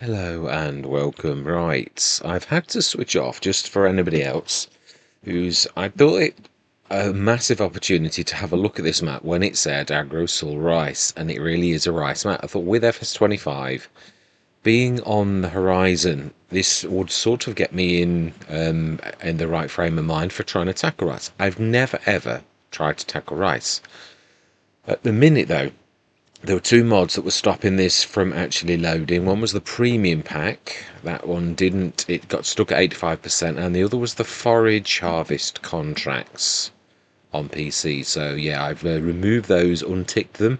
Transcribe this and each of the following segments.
Hello and welcome. Right, I've had to switch off just for anybody else I thought it a massive opportunity to have a look at this map when it said Agro Sul Rice, and it really is a rice map. I thought with FS25 being on the horizon, this would sort of get me in the right frame of mind for trying to tackle rice. I've never ever tried to tackle rice. At the minute though, there were two mods that were stopping this from actually loading. One was the premium pack. That one didn't, it got stuck at 85%, and the other was the forage harvest contracts on PC. So yeah, I've removed those, unticked them,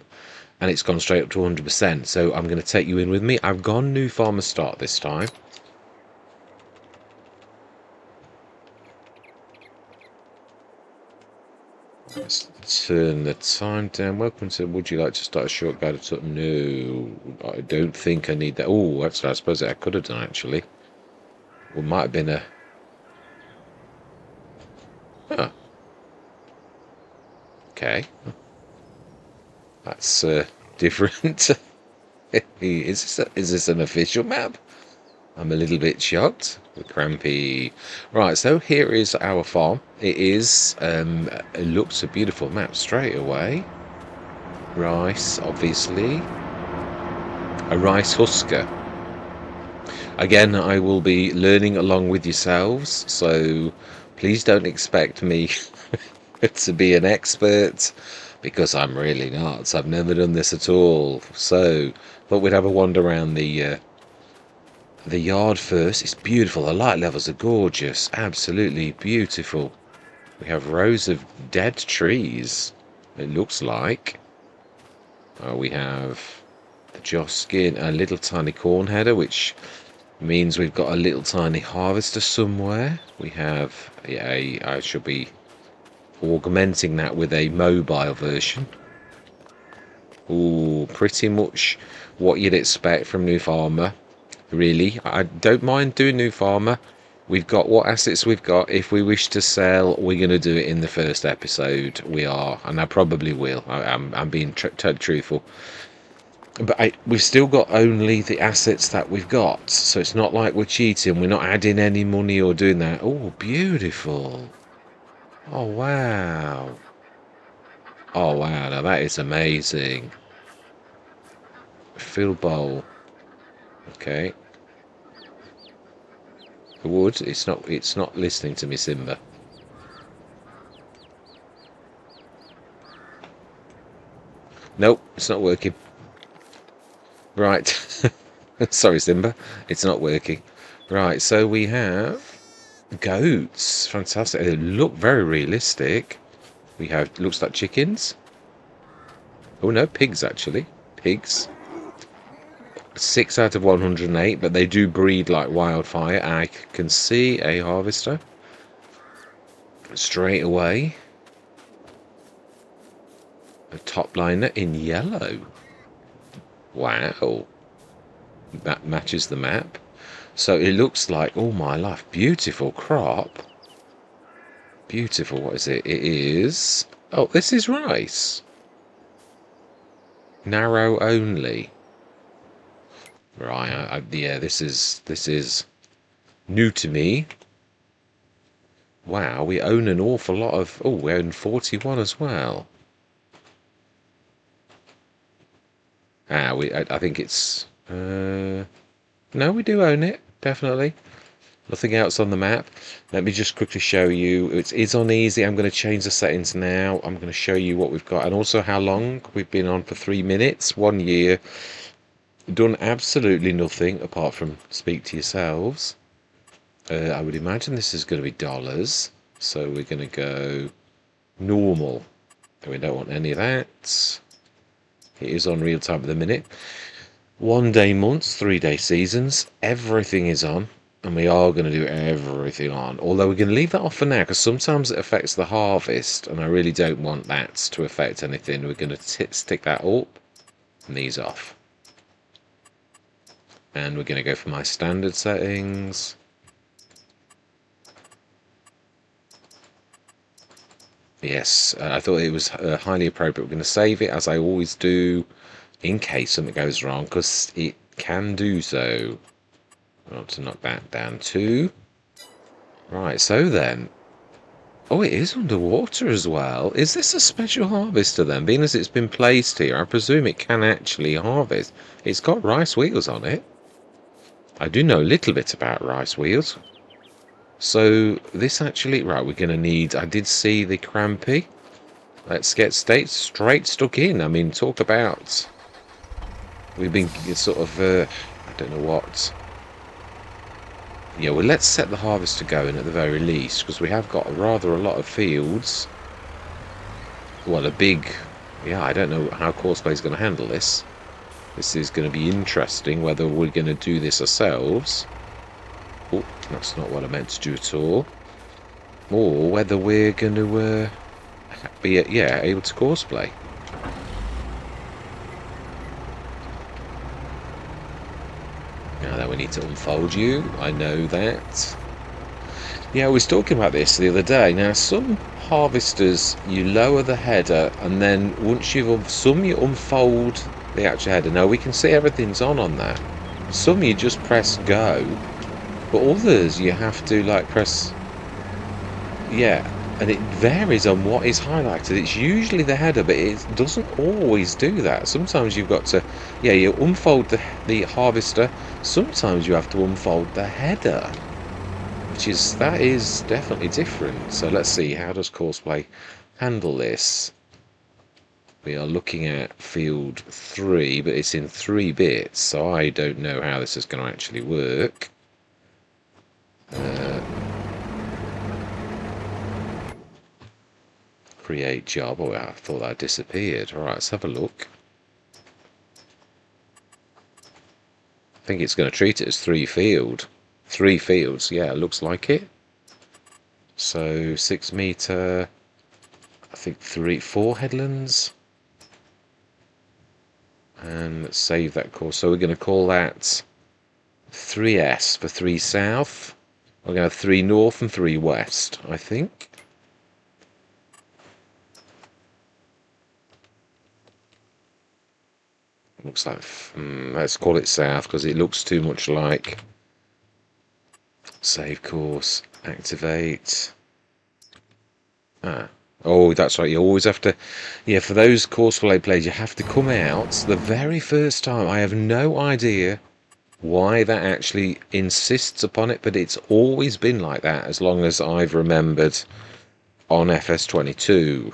and it's gone straight up to 100%. So I'm going to take you in with me. I've gone new farmer start this time. Let's turn the time down. Welcome to. Would you like to start a short guide to? No, I don't think I need that. Oh, actually, I suppose I could have done actually. Well, might have been a. Oh, okay. That's different. Is this an official map? I'm a little bit shocked. The crampy. Right, so here is our farm. It looks a beautiful map straight away. Rice, obviously. A rice husker. Again, I will be learning along with yourselves, so please don't expect me to be an expert, because I'm really not. I've never done this at all. So, thought we'd have a wander around the yard first. It's beautiful. The light levels are gorgeous. Absolutely beautiful. We have rows of dead trees, it looks like. We have the joss skin, a little tiny corn header, which means we've got a little tiny harvester somewhere. We have, yeah, I should be augmenting that with a mobile version. Ooh, pretty much what you'd expect from New Farmer. Really, I don't mind doing New Farmer. We've got what assets we've got. If we wish to sell, we're going to do it in the first episode. We are, and I probably will. I'm being totally truthful. But we've still got only the assets that we've got, so it's not like we're cheating. We're not adding any money or doing that. Oh, beautiful. Oh, wow. Oh, wow. Now that is amazing. Fill bowl. Okay. Wood. It's not listening to me, Simba. Nope, it's not working. Right. Sorry, Simba. It's not working. Right, so we have goats. Fantastic. They look very realistic. We have, looks like chickens. Oh no, pigs actually. Pigs. 6 out of 108, but they do breed like wildfire. I can see a harvester straight away. A top liner in yellow. Wow. That matches the map. So it looks like, oh my life, beautiful crop. Beautiful, what is it? It is, oh, this is rice. Narrow only. Right, yeah, this is new to me. Wow, we own an awful lot of, oh, we own 41 as well. I think it's, no, we do own it, definitely. Nothing else on the map. Let me just quickly show you. It is on easy. I'm going to change the settings now. I'm going to show you what we've got, and also how long. We've been on for 3 minutes, 1 year. Done absolutely nothing apart from speak to yourselves. I would imagine this is going to be dollars. So we're going to go normal. We don't want any of that. It is on real time at the minute. 1 day months, 3 day seasons. Everything is on. And we are going to do everything on. Although we're going to leave that off for now, because sometimes it affects the harvest, and I really don't want that to affect anything. We're going to stick that up, and these off. And we're going to go for my standard settings. Yes, I thought it was highly appropriate. We're going to save it, as I always do, in case something goes wrong, because can do so. I want to knock that down too. Right, so then. Oh, it is underwater as well. Is this a special harvester then? Being as it's been placed here, I presume it can actually harvest. It's got rice wheels on it. I do know a little bit about rice wheels. So this actually, right, we're going to need, I did see the crampy. Let's get straight stuck in. I mean, talk about, we've been sort of, I don't know what. Yeah, well, let's set the harvester going at the very least, because we have got rather a lot of fields. Well, a big, yeah, I don't know how Courseplay is going to handle this. This is going to be interesting, whether we're going to do this ourselves. Oh, that's not what I meant to do at all. Or whether we're going to be, yeah, able to Courseplay. Now that we need to unfold you, I know that. Yeah, I was talking about this the other day. Now, some harvesters, you lower the header, and then once some you unfold the actual header. Now, we can see everything's on that. Some you just press go, but others you have to like press, yeah, and it varies on what is highlighted. It's usually the header, but it doesn't always do that. Sometimes you've got to, yeah, you unfold the harvester. Sometimes you have to unfold the header, that is definitely different. So let's see, how does Courseplay handle this? We are looking at field 3, but it's in 3 bits, so I don't know how this is going to actually work. Create job. Oh, I thought that disappeared. Alright, let's have a look. I think it's going to treat it as 3 fields, yeah, it looks like it. So 6 meter, I think 4 headlands. And let's save that course. So we're going to call that 3S for 3 south. We're going to have 3 north and 3 west, I think. Looks like, let's call it south because it looks too much like. Save course, activate. Oh, that's right, you always have to, yeah, for those Courseplay players, you have to come out the very first time. I have no idea why that actually insists upon it, but it's always been like that as long as I've remembered on FS22.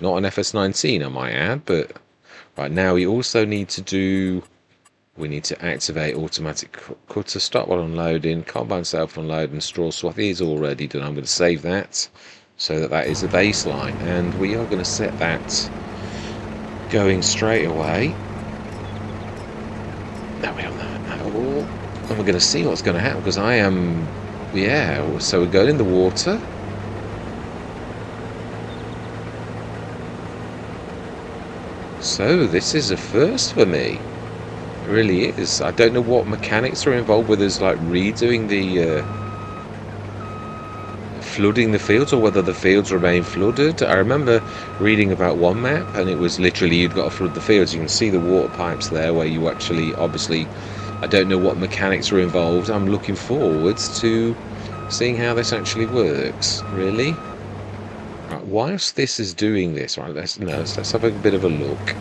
Not on FS19, I might add, but right now we also need to do, we need to activate automatic cutter, stop while unloading, combine self-unload, and straw swath is already done. I'm going to save that so that is the baseline, and we are going to set that going straight away. No, we don't know that at all. And we're going to see what's going to happen, because I am, yeah, so we're going in the water. So this is a first for me. It really is. I don't know what mechanics are involved with us, like redoing the flooding the fields, or whether the fields remain flooded. I remember reading about one map, and it was literally you've got to flood the fields. You can see the water pipes there where you actually, obviously, I don't know what mechanics are involved. I'm looking forwards to seeing how this actually works, really. Right, whilst this is doing this, right, let's have a bit of a look.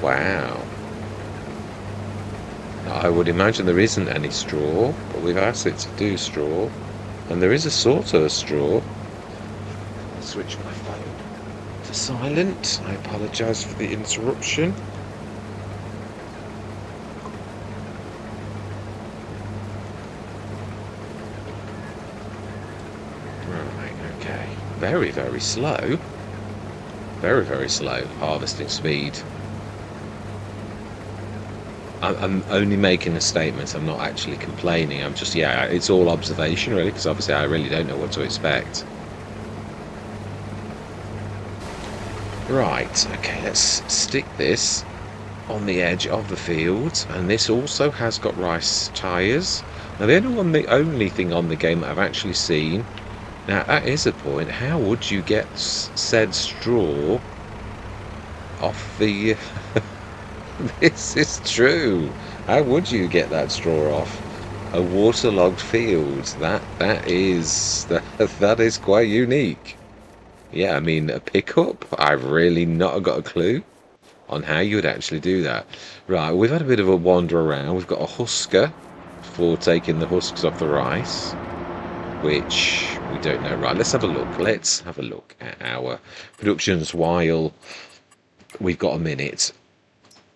Wow. I would imagine there isn't any straw, but we've asked it to do straw. And there is a sort of straw. I'll switch my phone to silent. I apologise for the interruption. Right, okay. Very, very slow. Very, very slow harvesting speed. I'm only making a statement. I'm not actually complaining. I'm just, yeah, it's all observation really, because obviously I really don't know what to expect. Right, okay, let's stick this on the edge of the field, and this also has got rice tyres. Now the only thing on the game that I've actually seen, now that is a point, how would you get said straw off the This is true. How would you get that straw off a waterlogged field? That is quite unique. Yeah, I mean a pickup. I've really not got a clue on how you would actually do that. Right, we've had a bit of a wander around. We've got a husker for taking the husks off the rice, which we don't know. Right, let's have a look. Let's have a look at our productions while we've got a minute.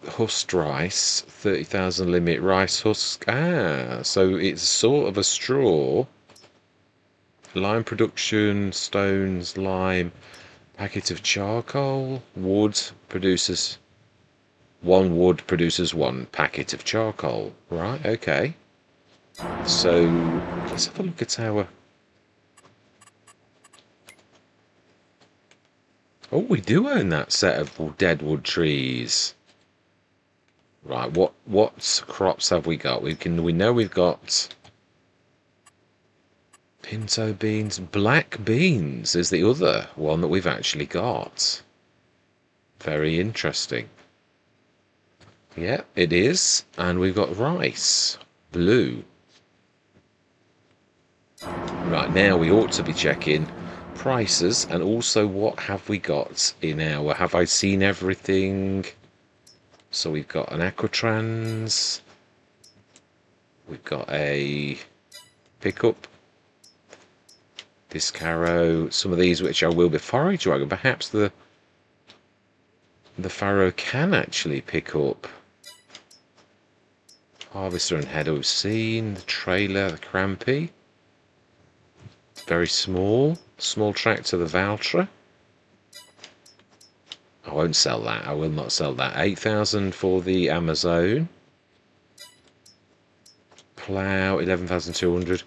Husked rice, 30,000 limit rice husk. Ah, so it's sort of a straw. Lime production, stones, lime, packet of charcoal, wood produces one packet of charcoal. Right, okay. So let's have a look at our. Oh, we do own that set of dead wood trees. Right, what crops have we got? We know we've got pinto beans. Black beans is the other one that we've actually got. Very interesting. Yeah, it is. And we've got rice. Blue. Right, now we ought to be checking prices and also what have we got in our. Have I seen everything? So we've got an Aquatrans. We've got a pickup. Discaro. Some of these which I will be forage wagon. Perhaps the farrow can actually pick up. Harvester and header we've seen. The trailer, the crampy. Very small. Small tractor, the Valtra. I won't sell that. I will not sell that. 8,000 for the Amazon. Plough, 11,200.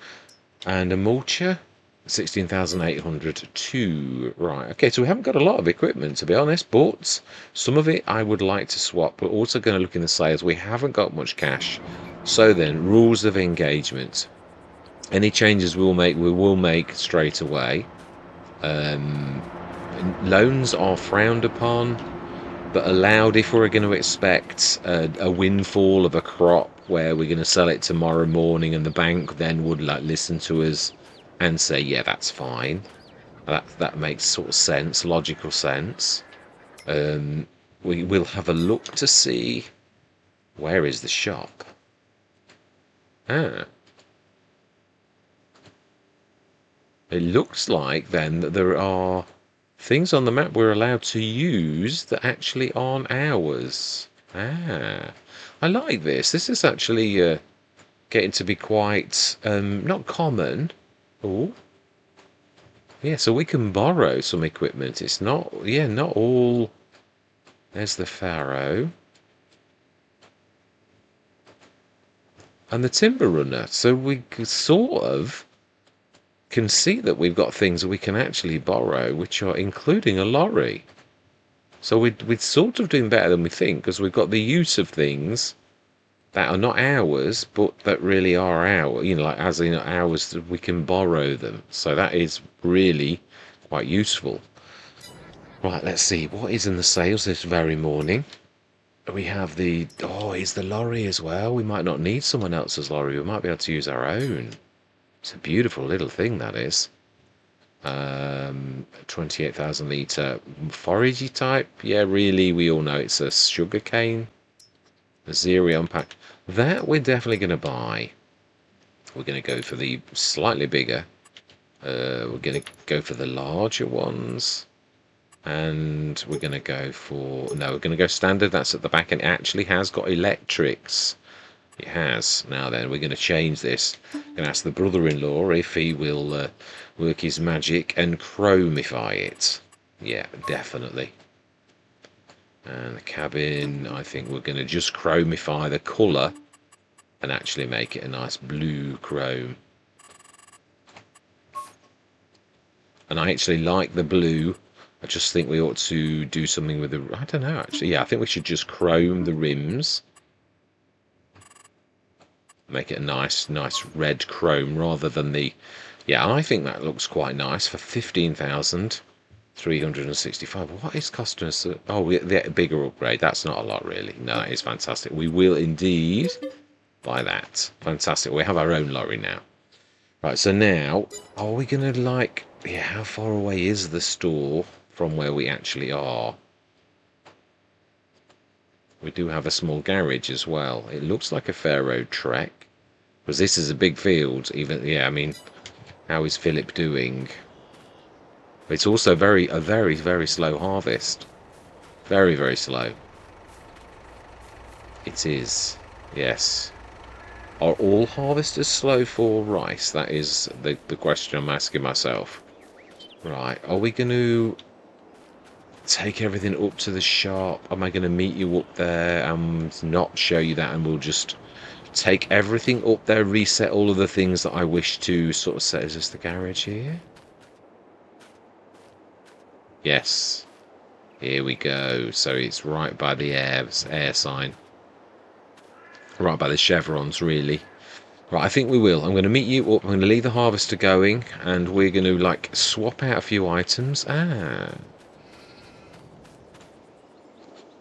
And a mulcher, 16,800. Two. Right. Okay, so we haven't got a lot of equipment, to be honest, but some of it I would like to swap. We're also going to look in the sales. We haven't got much cash. So then, rules of engagement. Any changes we will make straight away. Loans are frowned upon, but allowed if we're going to expect a windfall of a crop where we're going to sell it tomorrow morning, and the bank then would like listen to us and say, yeah, that's fine. That makes sort of sense, logical sense. We will have a look to see where is the shop. Ah. It looks like then that there are things on the map we're allowed to use that actually aren't ours. Ah, I like this. This is actually getting to be quite not common. Oh, yeah. So we can borrow some equipment. It's not, yeah, not all. There's the farrow and the timber runner. So we sort of can see that we've got things that we can actually borrow, which are including a lorry. So we're sort of doing better than we think, because we've got the use of things that are not ours, but that really are our, like as in ours, we can borrow them. So that is really quite useful. Right, let's see what is in the sales this very morning. We have is the lorry as well. We might not need someone else's lorry. We might be able to use our own. It's a beautiful little thing, that is. 28,000 litre foragey type. Yeah, really, we all know it's a sugarcane. A Xerion pack. That we're definitely going to buy. We're going to go for the slightly bigger. We're going to go for the larger ones. And we're going to go for... No, we're going to go standard. That's at the back, and it actually has got electrics. It has. Now then, we're going to change this. I'm going to ask the brother-in-law if he will work his magic and chromify it. Yeah, definitely. And the cabin, I think we're going to just chromify the colour and actually make it a nice blue chrome. And I actually like the blue. I just think we ought to do something with the... I don't know, actually. Yeah, I think we should just chrome the rims. Make it a nice red chrome rather than the... Yeah, I think that looks quite nice for 15,000. 365. What is costing us? Oh, the bigger upgrade. That's not a lot, really. No, it's fantastic. We will indeed buy that. Fantastic. We have our own lorry now. Right, so now, are we going to like... Yeah, how far away is the store from where we actually are? We do have a small garage as well. It looks like a fair road trek. Because this is a big field. Even, yeah, I mean, how is Philip doing? It's also a very, very slow harvest. Very, very slow. It is. Yes. Are all harvesters slow for rice? That is the question I'm asking myself. Right. Are we going to take everything up to the shop? Am I going to meet you up there and not show you that, and we'll just take everything up there, reset all of the things that I wish to sort of set? Is this the garage here? Yes. Here we go. So it's right by the air sign. Right by the chevrons, really. Right, I think we will. I'm going to meet you up. I'm going to leave the harvester going, and we're going to, like, swap out a few items.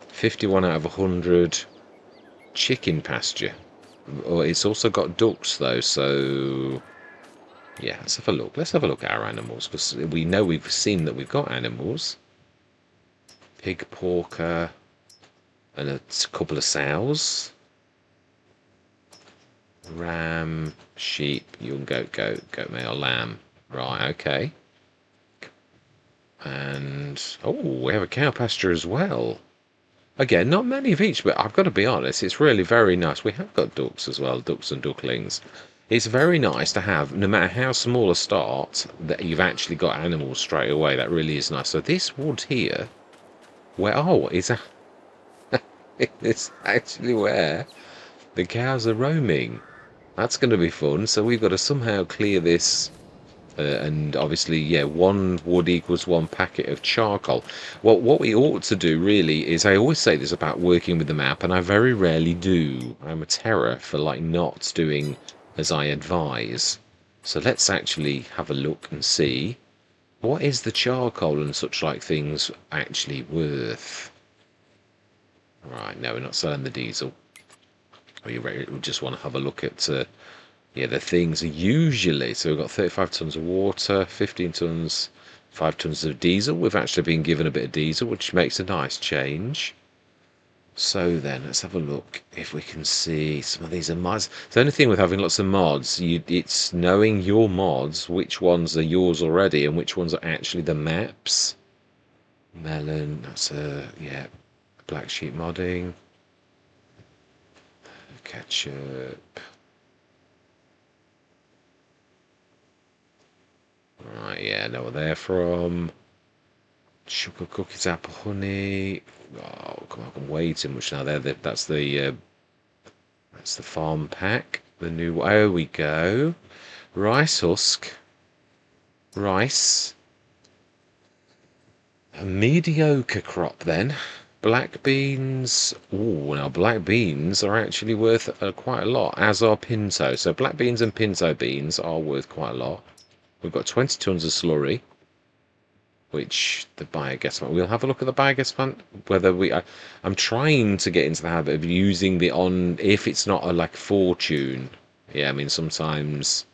51 out of 100 chicken pasture. Oh, it's also got ducks, though, so... Yeah, let's have a look. Let's have a look at our animals, because we know we've seen that we've got animals. Pig, porker, and a couple of sows. Ram, sheep, young goat, male, lamb. Right, okay. And, oh, we have a cow pasture as well. Again, not many of each, but I've got to be honest, it's really very nice. We have got ducks as well, ducks and ducklings. It's very nice to have, no matter how small a start, that you've actually got animals straight away. That really is nice. So this wood here, where, oh, it's actually where the cows are roaming. That's going to be fun. So we've got to somehow clear this. And obviously, yeah, 1 wood equals 1 packet of charcoal. Well, what we ought to do really is, I always say this about working with the map, and I very rarely do. I'm a terror for like not doing as I advise. So let's actually have a look and see what is the charcoal and such like things actually worth. Right, no, we're not selling the diesel. We just want to have a look at yeah, the things are usually, so we've got 35 tons of water, 15 tons, 5 tons of diesel. We've actually been given a bit of diesel, which makes a nice change. So then, let's have a look if we can see some of these are mods. The only thing with having lots of mods, it's knowing your mods, which ones are yours already and which ones are actually the maps. Melon, that's yeah, black sheep modding. Ketchup. Right, yeah, know where they're from. Sugar cookies, apple honey. Oh, come on, I'm way too much now. That's the farm pack. The new. Oh, we go. Rice husk. Rice. A mediocre crop then. Black beans. Oh, now black beans are actually worth quite a lot, as are pinto. So black beans and pinto beans are worth quite a lot. We've got 20 tons of slurry, which the biogas plant. We'll have a look at the biogas plant. Whether I'm trying to get into the habit of using the if it's not a like fortune. Yeah, I mean sometimes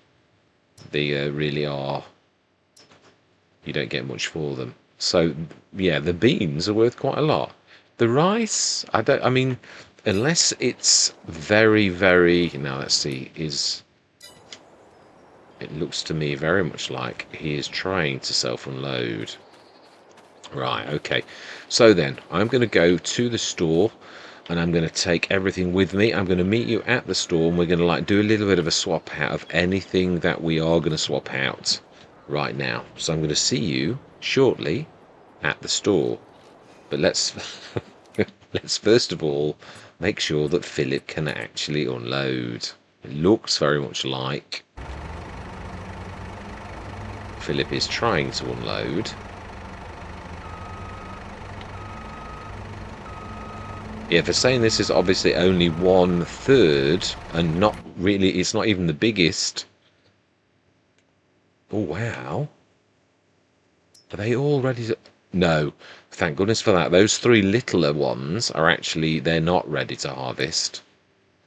they really are. You don't get much for them. So yeah, the beans are worth quite a lot. The rice, I don't. I mean, unless it's very, very. Now let's see. It looks to me very much like he is trying to self-unload. Right, okay. So then, I'm going to go to the store, and I'm going to take everything with me. I'm going to meet you at the store, and we're going to like do a little bit of a swap out of anything that we are going to swap out right now. So I'm going to see you shortly at the store. But let's let's first of all make sure that Philip can actually unload. It looks very much like Philip is trying to unload. Yeah, for saying this is obviously only 1/3 and not really, it's not even the biggest. Oh, wow. Are they all ready to... No, thank goodness for that. Those three littler ones are actually, they're not ready to harvest.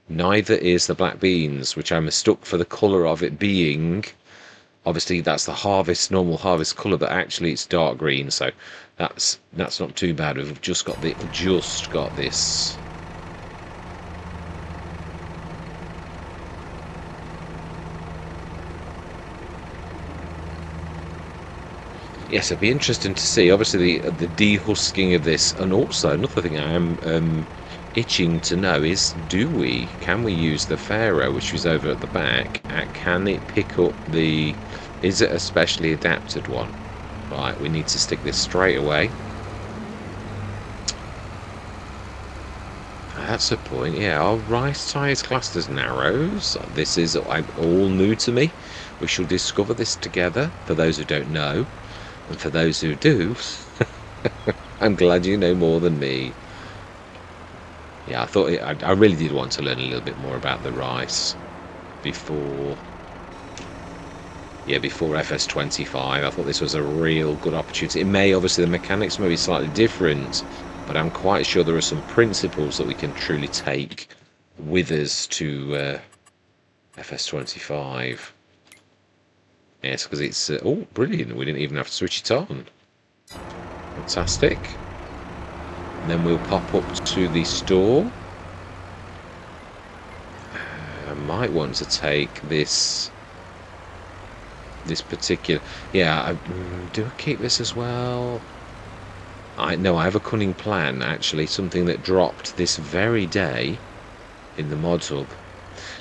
Neither is the black beans, which I mistook for the colour of it being... Obviously, that's the harvest, normal harvest colour, but actually it's dark green, so that's not too bad. We've just got this. Yes, it'd be interesting to see. Obviously, the dehusking of this, and also another thing I am itching to know is: can we use the Pharaoh, which is over at the back? Can it pick up the? Is it a specially adapted one? Right, we need to stick this straight away. That's a point. Yeah, our rice tie is classed as narrows. This is all new to me. We shall discover this together. For those who don't know. And for those who do, I'm glad you know more than me. Yeah, I really did want to learn a little bit more about the rice before FS25. I thought this was a real good opportunity. It may, obviously, the mechanics may be slightly different, but I'm quite sure there are some principles that we can truly take with us to FS25. Yes, because it's... oh, brilliant. We didn't even have to switch it on. Fantastic. And then we'll pop up to the store. I might want to take this particular... Yeah, do I keep this as well? I have a cunning plan, actually. Something that dropped this very day in the mod hub.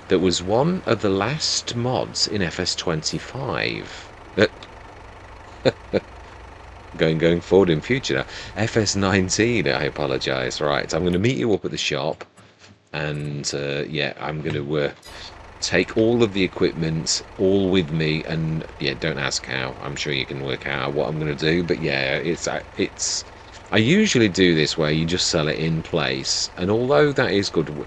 That was one of the last mods in FS25. Going forward in future now. FS19, I apologise. Right, I'm going to meet you up at the shop. And, yeah, I'm going to take all of the equipment, all with me. And, yeah, don't ask how. I'm sure you can work out what I'm going to do. But, yeah, it's... I usually do this where you just sell it in place. And although that is good...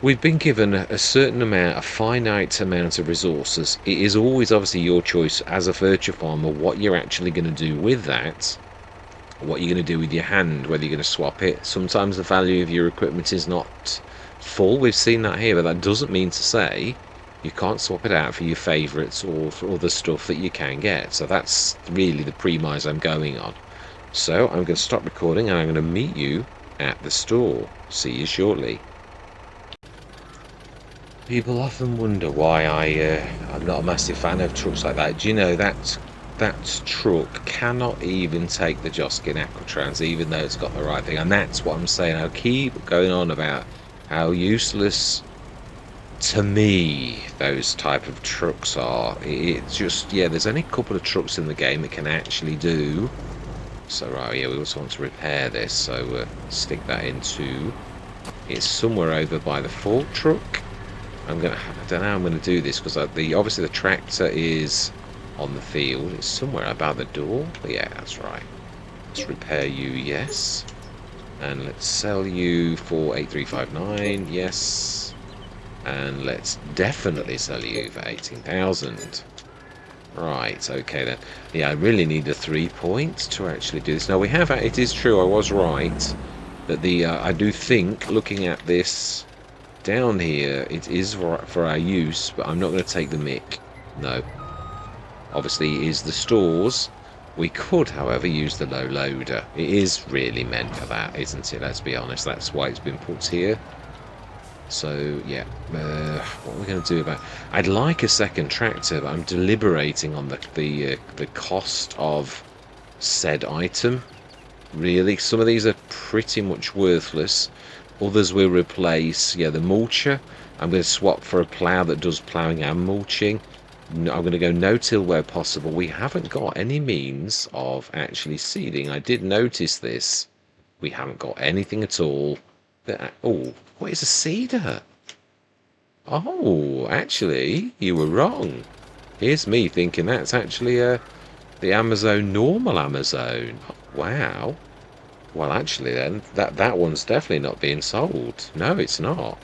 We've been given a certain amount, a finite amount of resources. It is always obviously your choice as a furniture farmer what you're actually going to do with that, what you're going to do with your hand, whether you're going to swap it. Sometimes the value of your equipment is not full. We've seen that here, but that doesn't mean to say you can't swap it out for your favourites or for other stuff that you can get. So that's really the premise I'm going on. So I'm going to stop recording and I'm going to meet you at the store. See you shortly. People often wonder why I'm not a massive fan of trucks like that. Do you know that truck cannot even take the Joskin Aquatrans, even though it's got the right thing? And that's what I'm saying. I'll keep going on about how useless, to me, those type of trucks are. It's just, yeah, there's only a couple of trucks in the game that can actually do. So, right, yeah, we also want to repair this, so stick that into... It's somewhere over by the fork truck. I don't know how I'm going to do this, because obviously the tractor is on the field. It's somewhere about the door. But yeah, that's right. Let's repair you, yes. And let's sell you for 8359, yes. And let's definitely sell you for 18,000. Right, okay then. Yeah, I really need a 3 points to actually do this. Now we have, it is true, I was right, that I do think, looking at this down here, it is for our use, but I'm not going to take the mick. No. Obviously, it is the stores. We could, however, use the low loader. It is really meant for that, isn't it? Let's be honest. That's why it's been put here. So, yeah. What are we going to do about... I'd like a second tractor, but I'm deliberating on the cost of said item. Really, some of these are pretty much worthless. Others will replace, yeah, the mulcher. I'm going to swap for a plough that does ploughing and mulching. I'm going to go no-till where possible. We haven't got any means of actually seeding. I did notice this. We haven't got anything at all. Oh, what is a seeder? Oh, actually, you were wrong. Here's me thinking that's actually the Amazon, normal Amazon. Oh, wow. Well, actually, then, that one's definitely not being sold. No, it's not.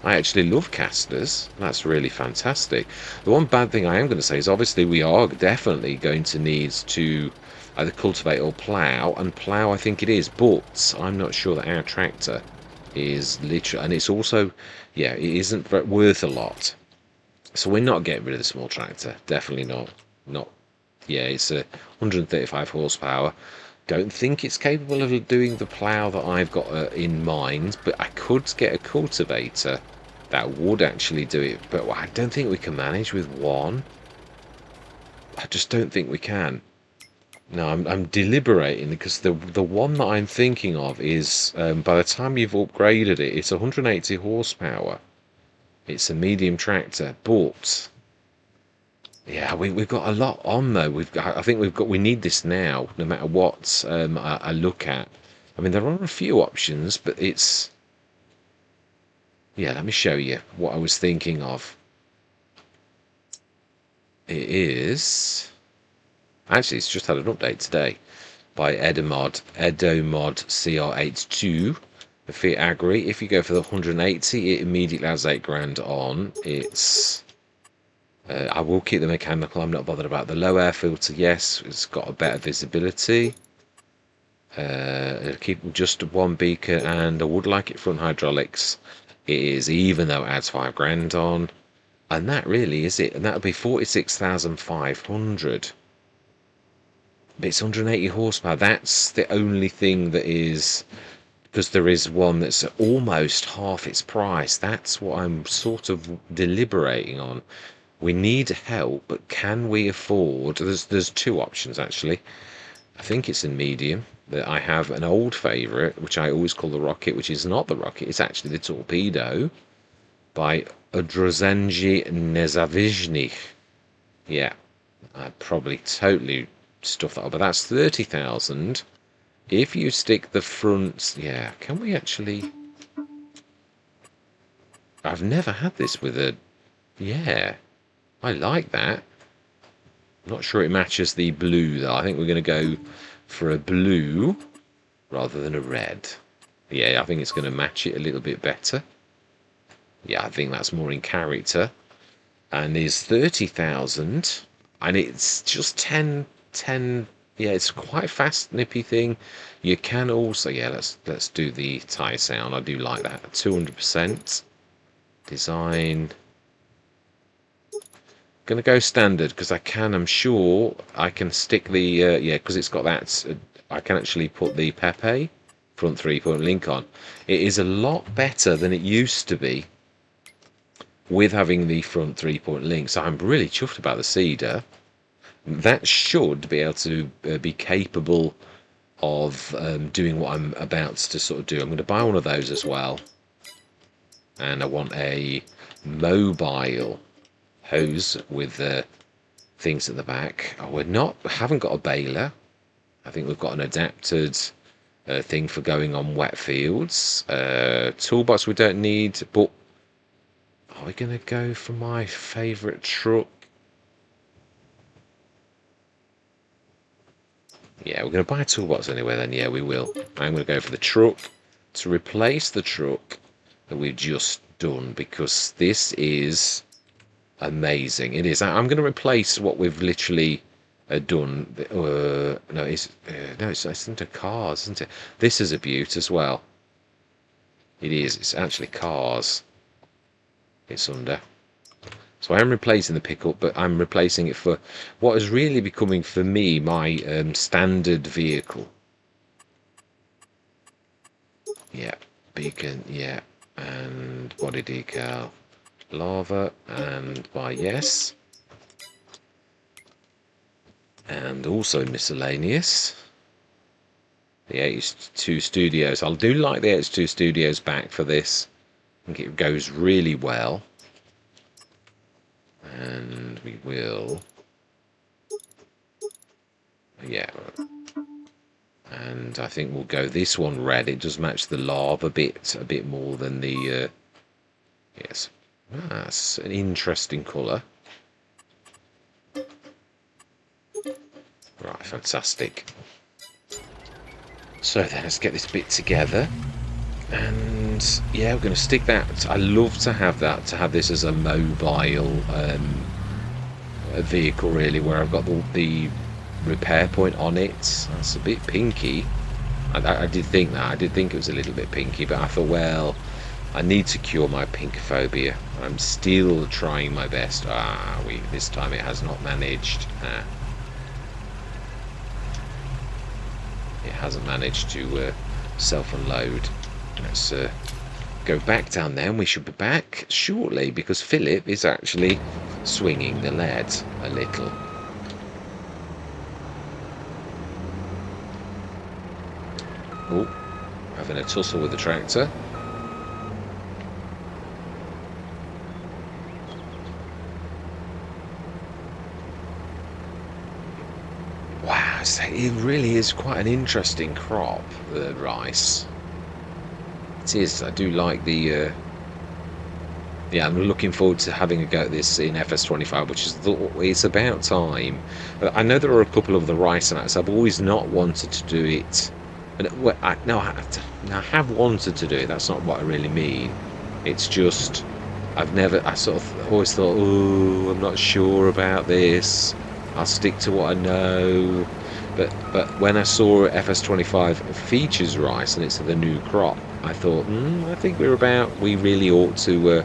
I actually love casters. That's really fantastic. The one bad thing I am going to say is obviously we are definitely going to need to either cultivate or plough, and plough I think it is, but I'm not sure that our tractor is literally, and it's also, yeah, it isn't worth a lot. So we're not getting rid of the small tractor. Definitely not. Not. Yeah, it's a 135 horsepower. Don't think it's capable of doing the plough that I've got in mind, but I could get a cultivator that would actually do it. But I don't think we can manage with one. I just don't think we can. No, I'm deliberating because the one that I'm thinking of is by the time you've upgraded it, it's 180 horsepower. It's a medium tractor, but yeah, we've got a lot on though. I think we need this now, no matter what I look at. I mean, there are a few options, but it's, yeah. Let me show you what I was thinking of. It is actually it's just had an update today by Edomod CR82. The Fiat Agri. If you go for the 180, it immediately has 8 grand on. It's I will keep the mechanical. I'm not bothered about the low air filter. Yes, it's got a better visibility. Keep just one beaker, and I would like it front hydraulics. It is, even though it adds 5 grand on, and that really is it. And that would be 46,500. But it's 180 horsepower. That's the only thing that is, because there is one that's almost half its price. That's what I'm sort of deliberating on. We need help, but can we afford? There's two options actually. I think it's in medium. That I have an old favourite, which I always call the Rocket, which is not the Rocket. It's actually the Torpedo by Odrozenji Nezavizhny. Yeah, I probably totally stuffed that up, but that's 30,000. If you stick the front, yeah, can we actually? I've never had this with a, yeah. I like that. I'm not sure it matches the blue though. I think we're going to go for a blue rather than a red. Yeah, I think it's going to match it a little bit better. Yeah, I think that's more in character. And is 30,000, and it's just 10. Yeah, it's quite a fast, nippy thing. You can also, yeah, let's do the tyre sound. I do like that. 200% design. Gonna go standard because I'm sure I can stick the yeah, because it's got that I can actually put the Pepe front 3-point link on. It is a lot better than it used to be with having the front 3-point link, so I'm really chuffed about the Cedar. That should be able to be capable of doing what I'm about to sort of do. I'm going to buy one of those as well, and I want a mobile hose with things at the back. Oh, haven't got a baler. I think we've got an adapted thing for going on wet fields. Toolbox we don't need, but are we going to go for my favourite truck? Yeah, we're going to buy a toolbox anyway then. Yeah, we will. I'm going to go for the truck to replace the truck that we've just done, because this is amazing. It is. I'm going to replace what we've literally done. No, it's into cars, isn't it? This is a beaut as well. It is. It's actually cars. It's under. So I am replacing the pickup, but I'm replacing it for what is really becoming for me my standard vehicle. Yeah, beacon. Yeah, and body decal. Lava and by yes, and also miscellaneous. The H2 Studios. I do like the H2 Studios back for this. I think it goes really well. And we will, yeah. And I think we'll go this one red. It does match the lava bit a bit more than the. Yes, that's an interesting colour. Right, fantastic. So then let's get this bit together. And And yeah, we're going to stick that. I love to have that, to have this as a mobile vehicle, really, where I've got the repair point on it. That's a bit pinky. I did think that. I did think it was a little bit pinky, but I thought, well, I need to cure my pink phobia. I'm still trying my best. This time it has not managed. It hasn't managed to self-unload. Let's go back down there, and we should be back shortly because Philip is actually swinging the lead a little. Oh, having a tussle with the tractor. Wow, so it really is quite an interesting crop, the rice. It is. I do like the yeah, I'm looking forward to having a go at this in FS25, which is it's about time. I know there are a couple of the rice nuts. I've always not wanted to do it. Well, I have wanted to do it. That's not what I really mean. It's just I sort of always thought, oh, I'm not sure about this. I'll stick to what I know. But when I saw FS25 features rice and it's the new crop, I thought, I think we really ought to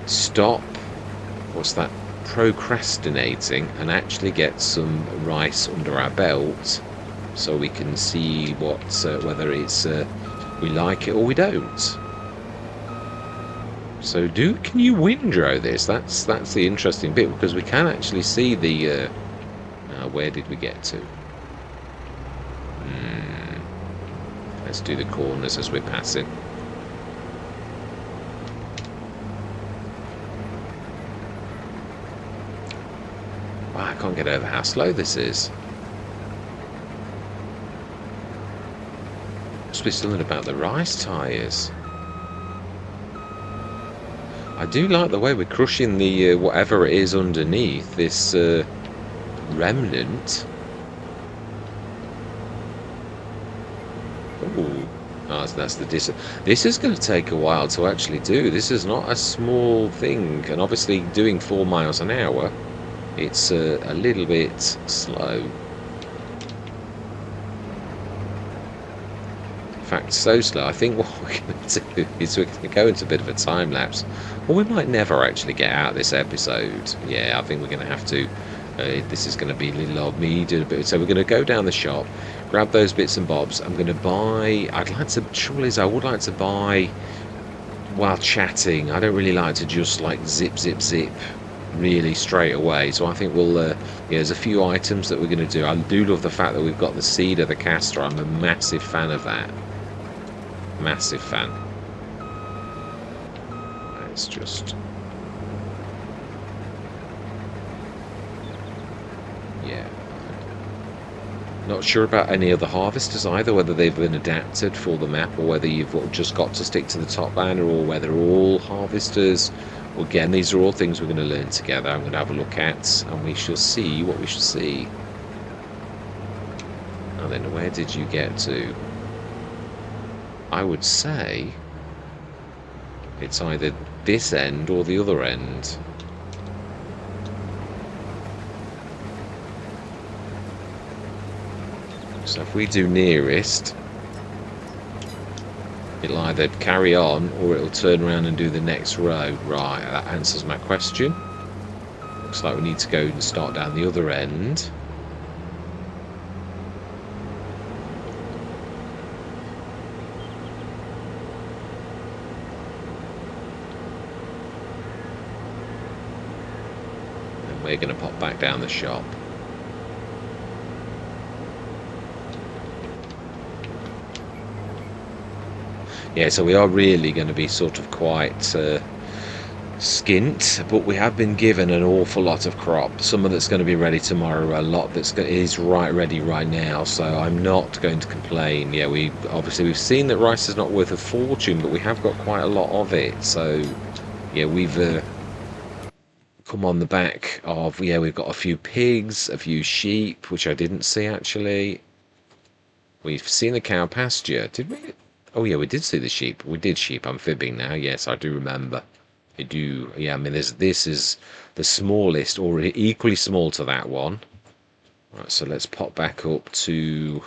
stop, procrastinating, and actually get some rice under our belt so we can see whether it's we like it or we don't. So can you windrow this? That's the interesting bit, because we can actually see the where did we get to? Let's do the corners as we're passing. Wow, I can't get over how slow this is. Must be something about the rice tyres. I do like the way we're crushing the whatever it is underneath this remnant. Ooh. Oh, so that's the This is going to take a while to actually do. This is not a small thing, and obviously doing 4 miles an hour, it's a little bit slow. In fact, so slow, I think what we're going to do is we're going to go into a bit of a time lapse. Or we might never actually get out this episode. Yeah, I think we're going to have to. This is going to be a little old me doing a bit. So we're going to go down the shop, grab those bits and bobs. I'm going to buy. I would like to buy while chatting. I don't really like to just like zip really straight away. So I think we'll. Yeah, there's a few items that we're going to do. I do love the fact that we've got the seed of the castor. I'm a massive fan of that. Massive fan. It's just. Yeah. Not sure about any other harvesters either, whether they've been adapted for the map or whether you've just got to stick to the top banner, or whether all harvesters. Well, again, these are all things we're going to learn together. I'm going to have a look at, and we shall see what we shall see. And then where did you get to? I would say it's either this end or the other end. So if we do nearest, it'll either carry on or it'll turn around and do the next row. Right, that answers my question. Looks like we need to go and start down the other end. And we're going to pop back down the shop. Yeah, so we are really going to be sort of quite skint, but we have been given an awful lot of crop. Some of that's going to be ready tomorrow, a lot is ready right now, so I'm not going to complain. Yeah, we've seen that rice is not worth a fortune, but we have got quite a lot of it. So yeah, we've come on the back of, yeah, we've got a few pigs, a few sheep, which I didn't see actually. We've seen the cow pasture, did we? Oh yeah, we did see the sheep. We did sheep. I'm fibbing now. Yes, I do remember. I do. Yeah, I mean, this is the smallest, or equally small to that one. Right, so let's pop back up to.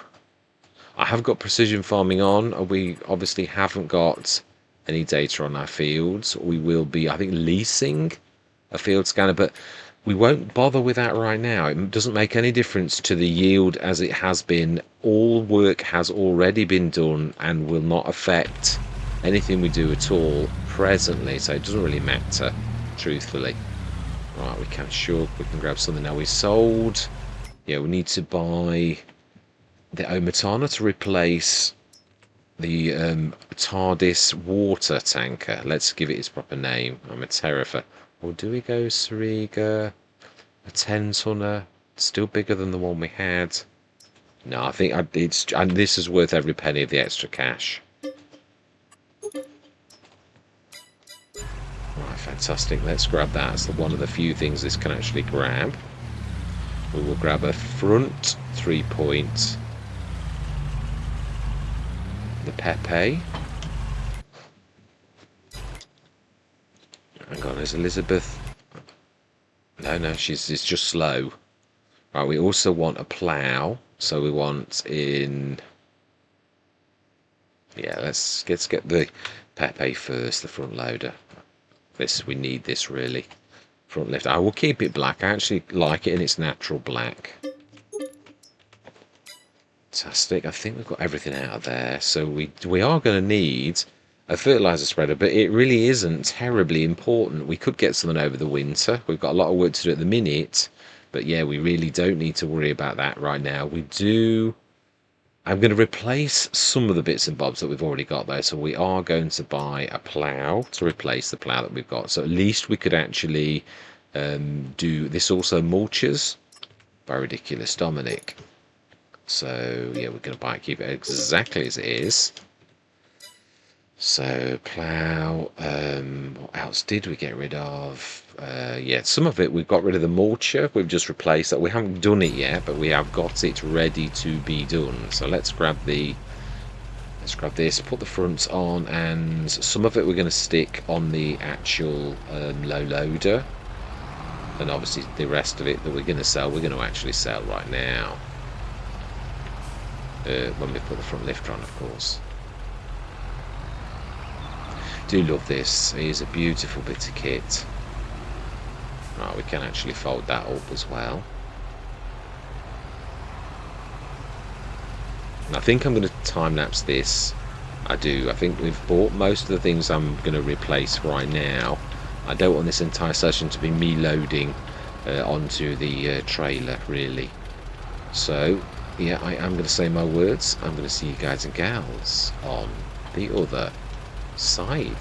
I have got precision farming on. We obviously haven't got any data on our fields. We will be, I think, leasing a field scanner, but we won't bother with that right now. It doesn't make any difference to the yield as it has been. All work has already been done and will not affect anything we do at all presently, so it doesn't really matter, truthfully. Right, we can grab something now. We sold. Yeah, we need to buy the Omatana to replace the TARDIS water tanker. Let's give it its proper name. I'm a terrifier. Or do we go Sariga? A 10-tonner? Still bigger than the one we had. No, I think and this is worth every penny of the extra cash. Right, fantastic. Let's grab that. It's one of the few things this can actually grab. We will grab a front 3-point. The Pepe. Hang on, is Elizabeth? No, it's just slow. Right, we also want a plough, so we want in. Yeah, let's get the Pepe first, the front loader. We need this really. Front lift. I will keep it black. I actually like it in its natural black. Fantastic. I think we've got everything out of there. So we are going to need a fertilizer spreader, but it really isn't terribly important. We could get something over the winter. We've got a lot of work to do at the minute, but yeah, we really don't need to worry about that right now. We do. I'm going to replace some of the bits and bobs that we've already got there. So we are going to buy a plough to replace the plough that we've got. So at least we could actually do this. Also mulches by Ridiculous Dominic. So yeah, we're going to keep it exactly as it is. So plough. What else did we get rid of? Yeah, some of it we've got rid of the mulcher. We've just replaced that. We haven't done it yet, but we have got it ready to be done. So let's grab this, put the fronts on, and some of it we're going to stick on the actual low loader, and obviously the rest of it that we're going to actually sell right now. When we put the front lifter on, of course. Do love this. It is a beautiful bit of kit. Right, we can actually fold that up as well. And I think I'm going to time-lapse this. I do. I think we've bought most of the things I'm going to replace right now. I don't want this entire session to be me loading onto the trailer, really. So yeah, I am going to say my words. I'm going to see you guys and gals on the other side.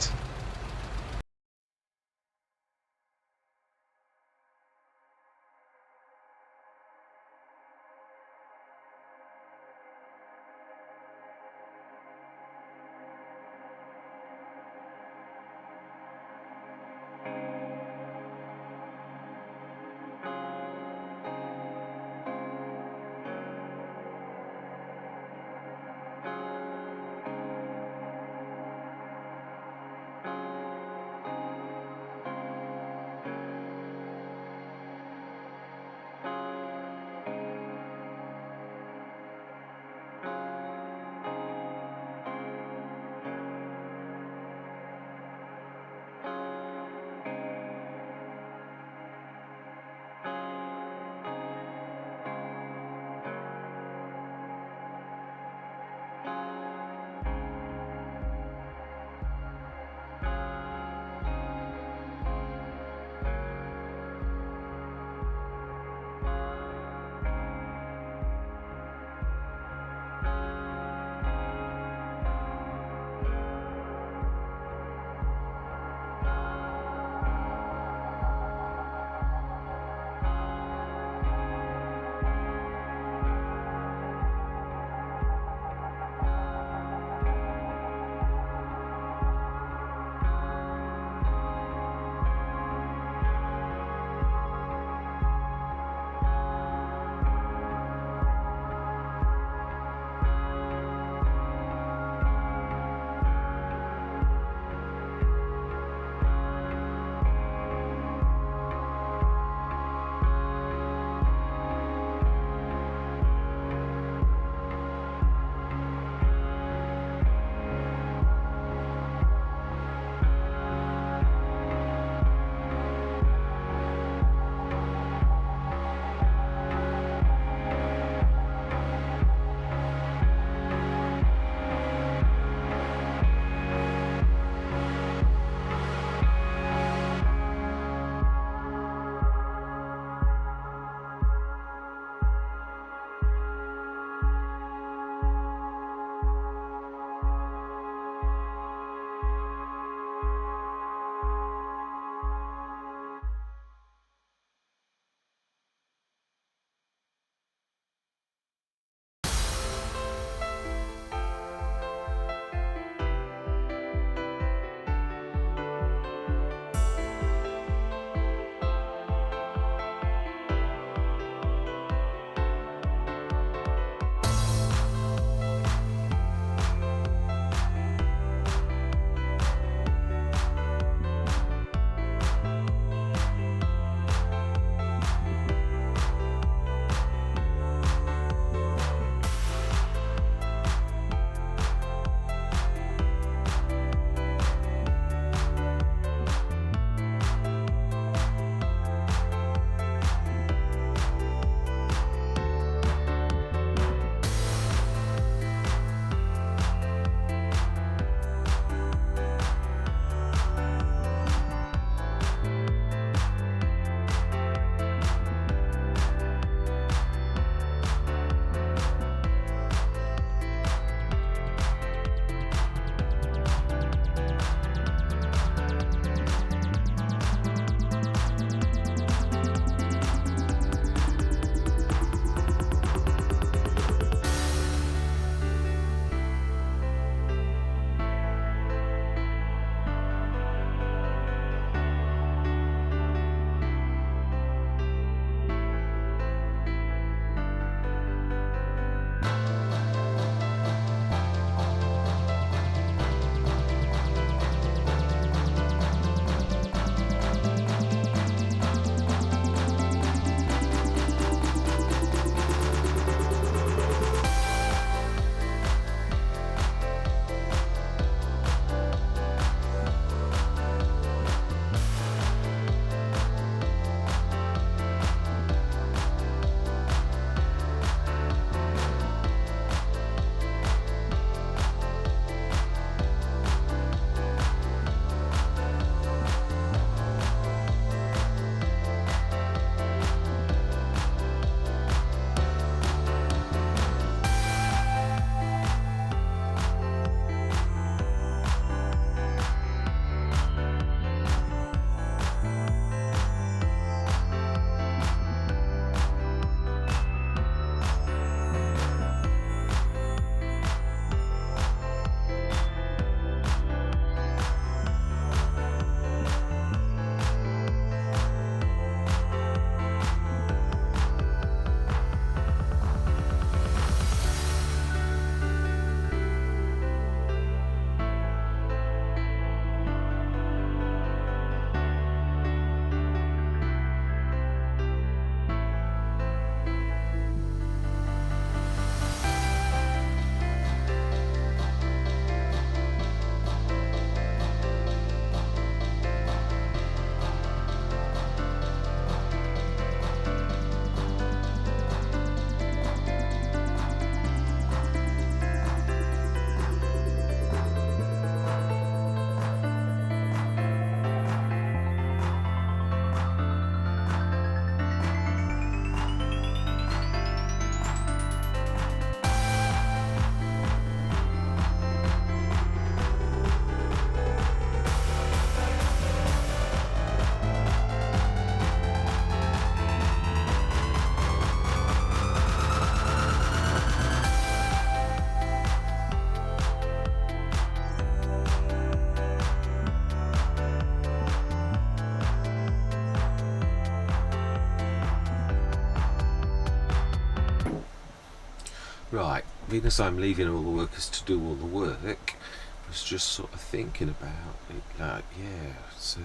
Right, being as I'm leaving all the workers to do all the work, I was just sort of thinking about it, like, yeah, so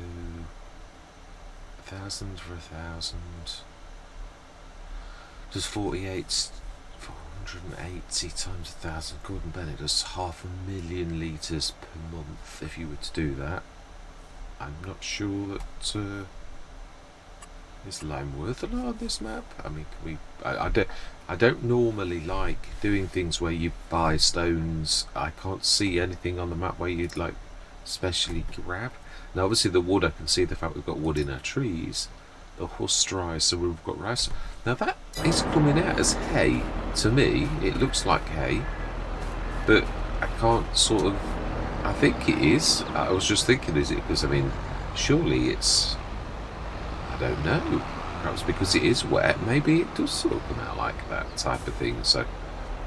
1,000 for 1,000 does 480 times 1,000. Gordon Bennett does 500,000 litres per month if you were to do that. I'm not sure that is lime worth a lot on this map. I mean, I don't normally like doing things where you buy stones. I can't see anything on the map where you'd like specially grab. Now obviously the wood, I can see the fact we've got wood in our trees. The horse dries, so we've got rice. Now that is coming out as hay. To me, it looks like hay, but I can't sort of. I think it is. I was just thinking, is it because, I mean, surely it's. I don't know. Perhaps because it is wet, maybe it does sort of come out like that type of thing. So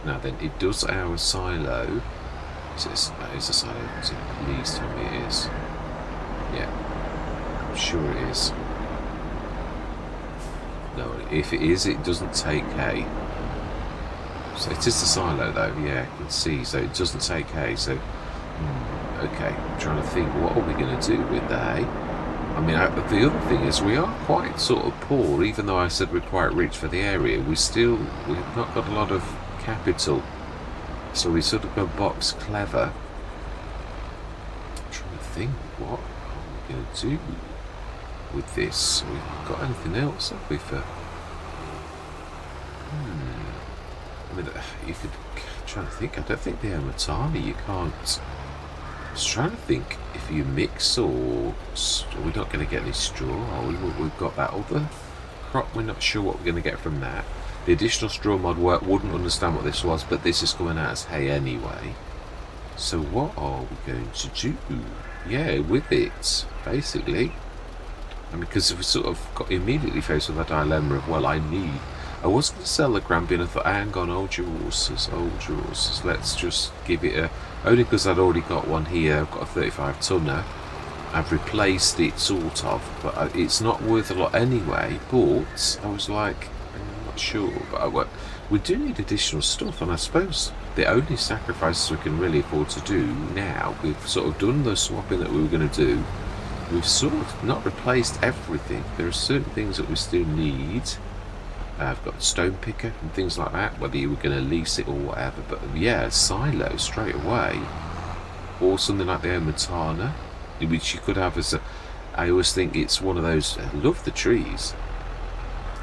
now then, it does our silo. That is a silo. Please tell me it is. Yeah, I'm sure it is. No, if it is, it doesn't take hay. So it is the silo though, yeah, you can see, so it doesn't take hay, so okay, I'm trying to think, what are we going to do with the hay? I mean, the other thing is we are quite sort of poor, even though I said we're quite rich for the area, we've not got a lot of capital, so we sort of go box clever. I'm trying to think, what are we going to do with this? We've got anything else, have we, for... I mean, you could... I'm trying to think, I don't think the Omatani, you can't... I was trying to think if you mix or... We're not going to get any straw, are we? We've got that other crop, we're not sure what we're going to get from that. The additional straw mod work wouldn't understand what this was, but this is coming out as hay anyway. So what are we going to do? Yeah, with it, basically. And because we sort of got immediately faced with that dilemma of, well, I was going to sell the Grampian, I thought, hang on, old yours, let's just give it a, only because I'd already got one here, I've got a 35 tonner, I've replaced it sort of, but it's not worth a lot anyway, but I was like, I'm not sure, but we do need additional stuff, and I suppose the only sacrifices we can really afford to do now, we've sort of done the swapping that we were going to do. We've sort of not replaced everything. There are certain things that we still need. I've got stone picker and things like that, whether you were going to lease it or whatever. But yeah, silo straight away. Or something like the Omatana, which you could have as a... I always think it's one of those... I love the trees.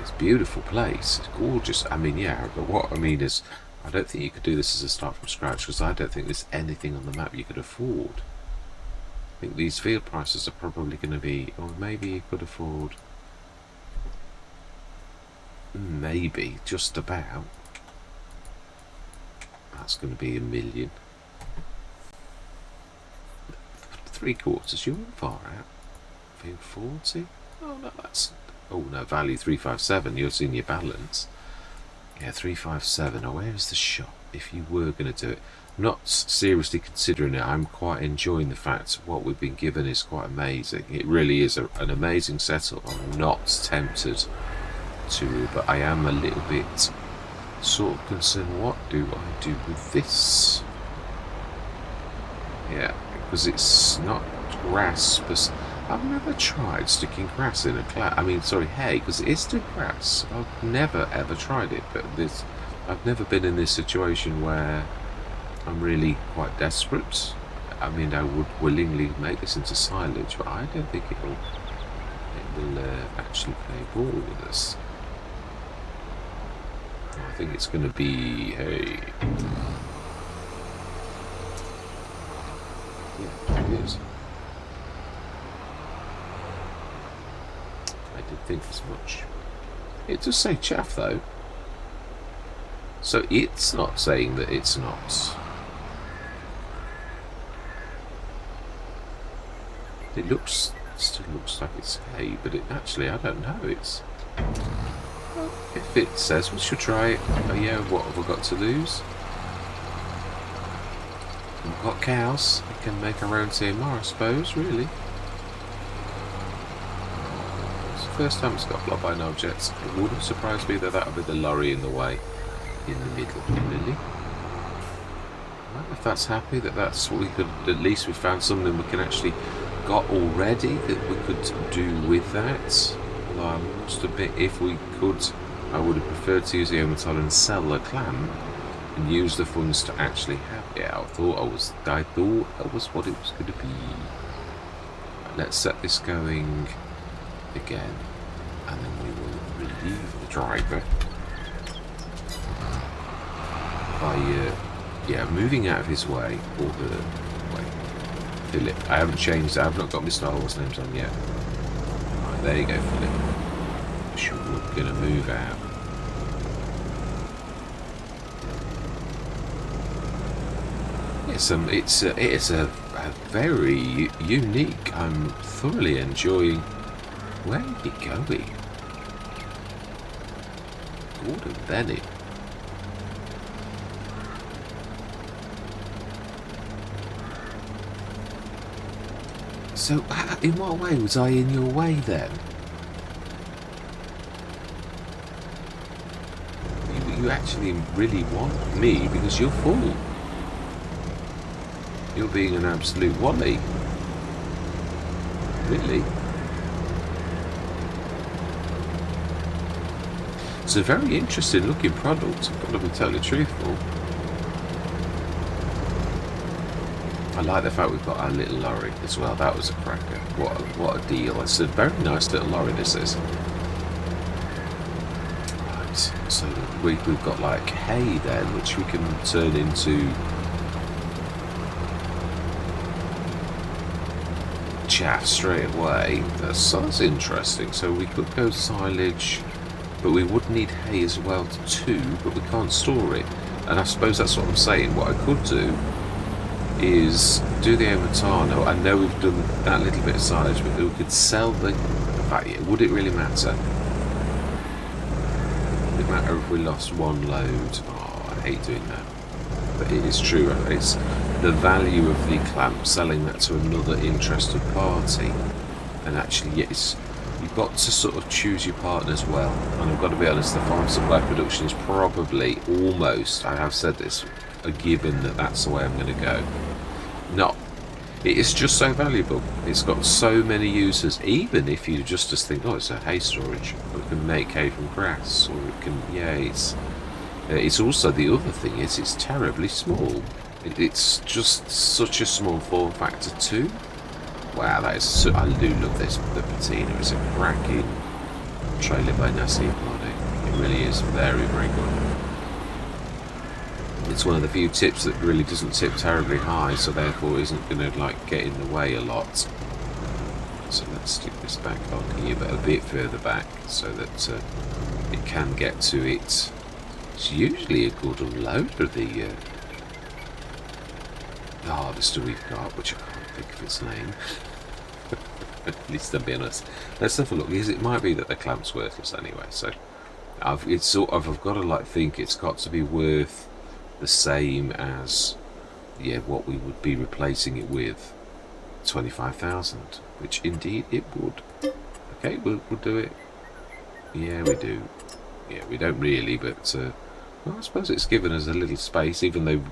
It's a beautiful place. It's gorgeous. I mean, yeah, but what I mean is... I don't think you could do this as a start from scratch, because I don't think there's anything on the map you could afford. I think these field prices are probably going to be, or maybe you could afford, maybe, just about. That's going to be $1 million. 3/4, you weren't far out. Field 40? Oh no, that's, oh no, value 357, you're seeing your balance. Yeah, 357, now where is the shop, if you were going to do it? Not seriously considering it. I'm quite enjoying the fact what we've been given is quite amazing. It really is an amazing setup. I'm not tempted to, but I am a little bit sort of concerned. What do I do with this? Yeah, because it's not grass, but I've never tried sticking grass in a cloud. I mean, sorry, hay, because it is still grass. I've never ever tried it, but I've never been in this situation where I'm really quite desperate. I mean, I would willingly make this into silage, but I don't think it will actually play ball with us. I think it's going to be hay. Yeah, it is. I did think as much. It does say chaff though, so it's not saying that it's not. It still looks like it's hay, but it actually, I don't know, it's... Well, if it says we should try it, oh yeah, what have we got to lose? We've got cows, we can make our own TMR, I suppose, really. It's the first time it's got blocked by an object. It wouldn't surprise me that that would be the lorry in the way. in the middle, really. Well, if that's happy, that's what we could, at least we found something we can actually got already that we could do with that. Although I must admit, if we could, I would have preferred to use the Omaton and sell the clam and use the funds to actually have it. I thought that was what it was going to be. Right, let's set this going again, and then we will relieve the driver by moving out of his way, or her way. Philip, I haven't changed. I've not got my Star Wars names on yet. Right, there you go, Philip. Sure, we're gonna move out. It's a very unique. I'm thoroughly enjoying. Where are you going, Gordon Bennett? So, in what way was I in your way then? You actually really want me because you're full. You're being an absolute wally. Really? It's a very interesting looking product, I've got to be totally truthful. I like the fact we've got our little lorry as well. That was a cracker. What a deal. It's a very nice little lorry, this is. Right, so we've got like hay then, which we can turn into chaff straight away. That's interesting. So we could go silage, but we would need hay as well too, but we can't store it. And I suppose that's what I'm saying. What I could do is do the Omatano. I know we've done that little bit of silage, but we could sell the... In fact, would it really matter? Would it matter if we lost one load? Oh, I hate doing that. But it is true. It's the value of the clamp, selling that to another interested party. And actually, yes, you've got to sort of choose your partners well. And I've got to be honest, the farm supply production is probably almost, I have said this, a given that that's the way I'm going to go. No, it is just so valuable. It's got so many uses. Even if you just think, oh, it's a hay storage, we can make hay from grass, or it can, it's also, the other thing is it's terribly small. It's just such a small form factor too. Wow, that is I do love this. The patina is a cracking trailer by Nassim Money. It really is very, very good. It's one of the few tips that really doesn't tip terribly high, so therefore isn't going to like get in the way a lot. So let's stick this back on here, but a bit further back, so that it can get to it. It's usually a good unload of the harvester we've got, which I can't think of its name. At least I'm being honest. Let's have a look. It might be that the clamp's worthless anyway, so I've got to like think it's got to be worth the same as what we would be replacing it with, 25,000, which indeed it would. Okay, we'll do it. Yeah, we do. Yeah, we don't really, but well, I suppose it's given us a little space, even though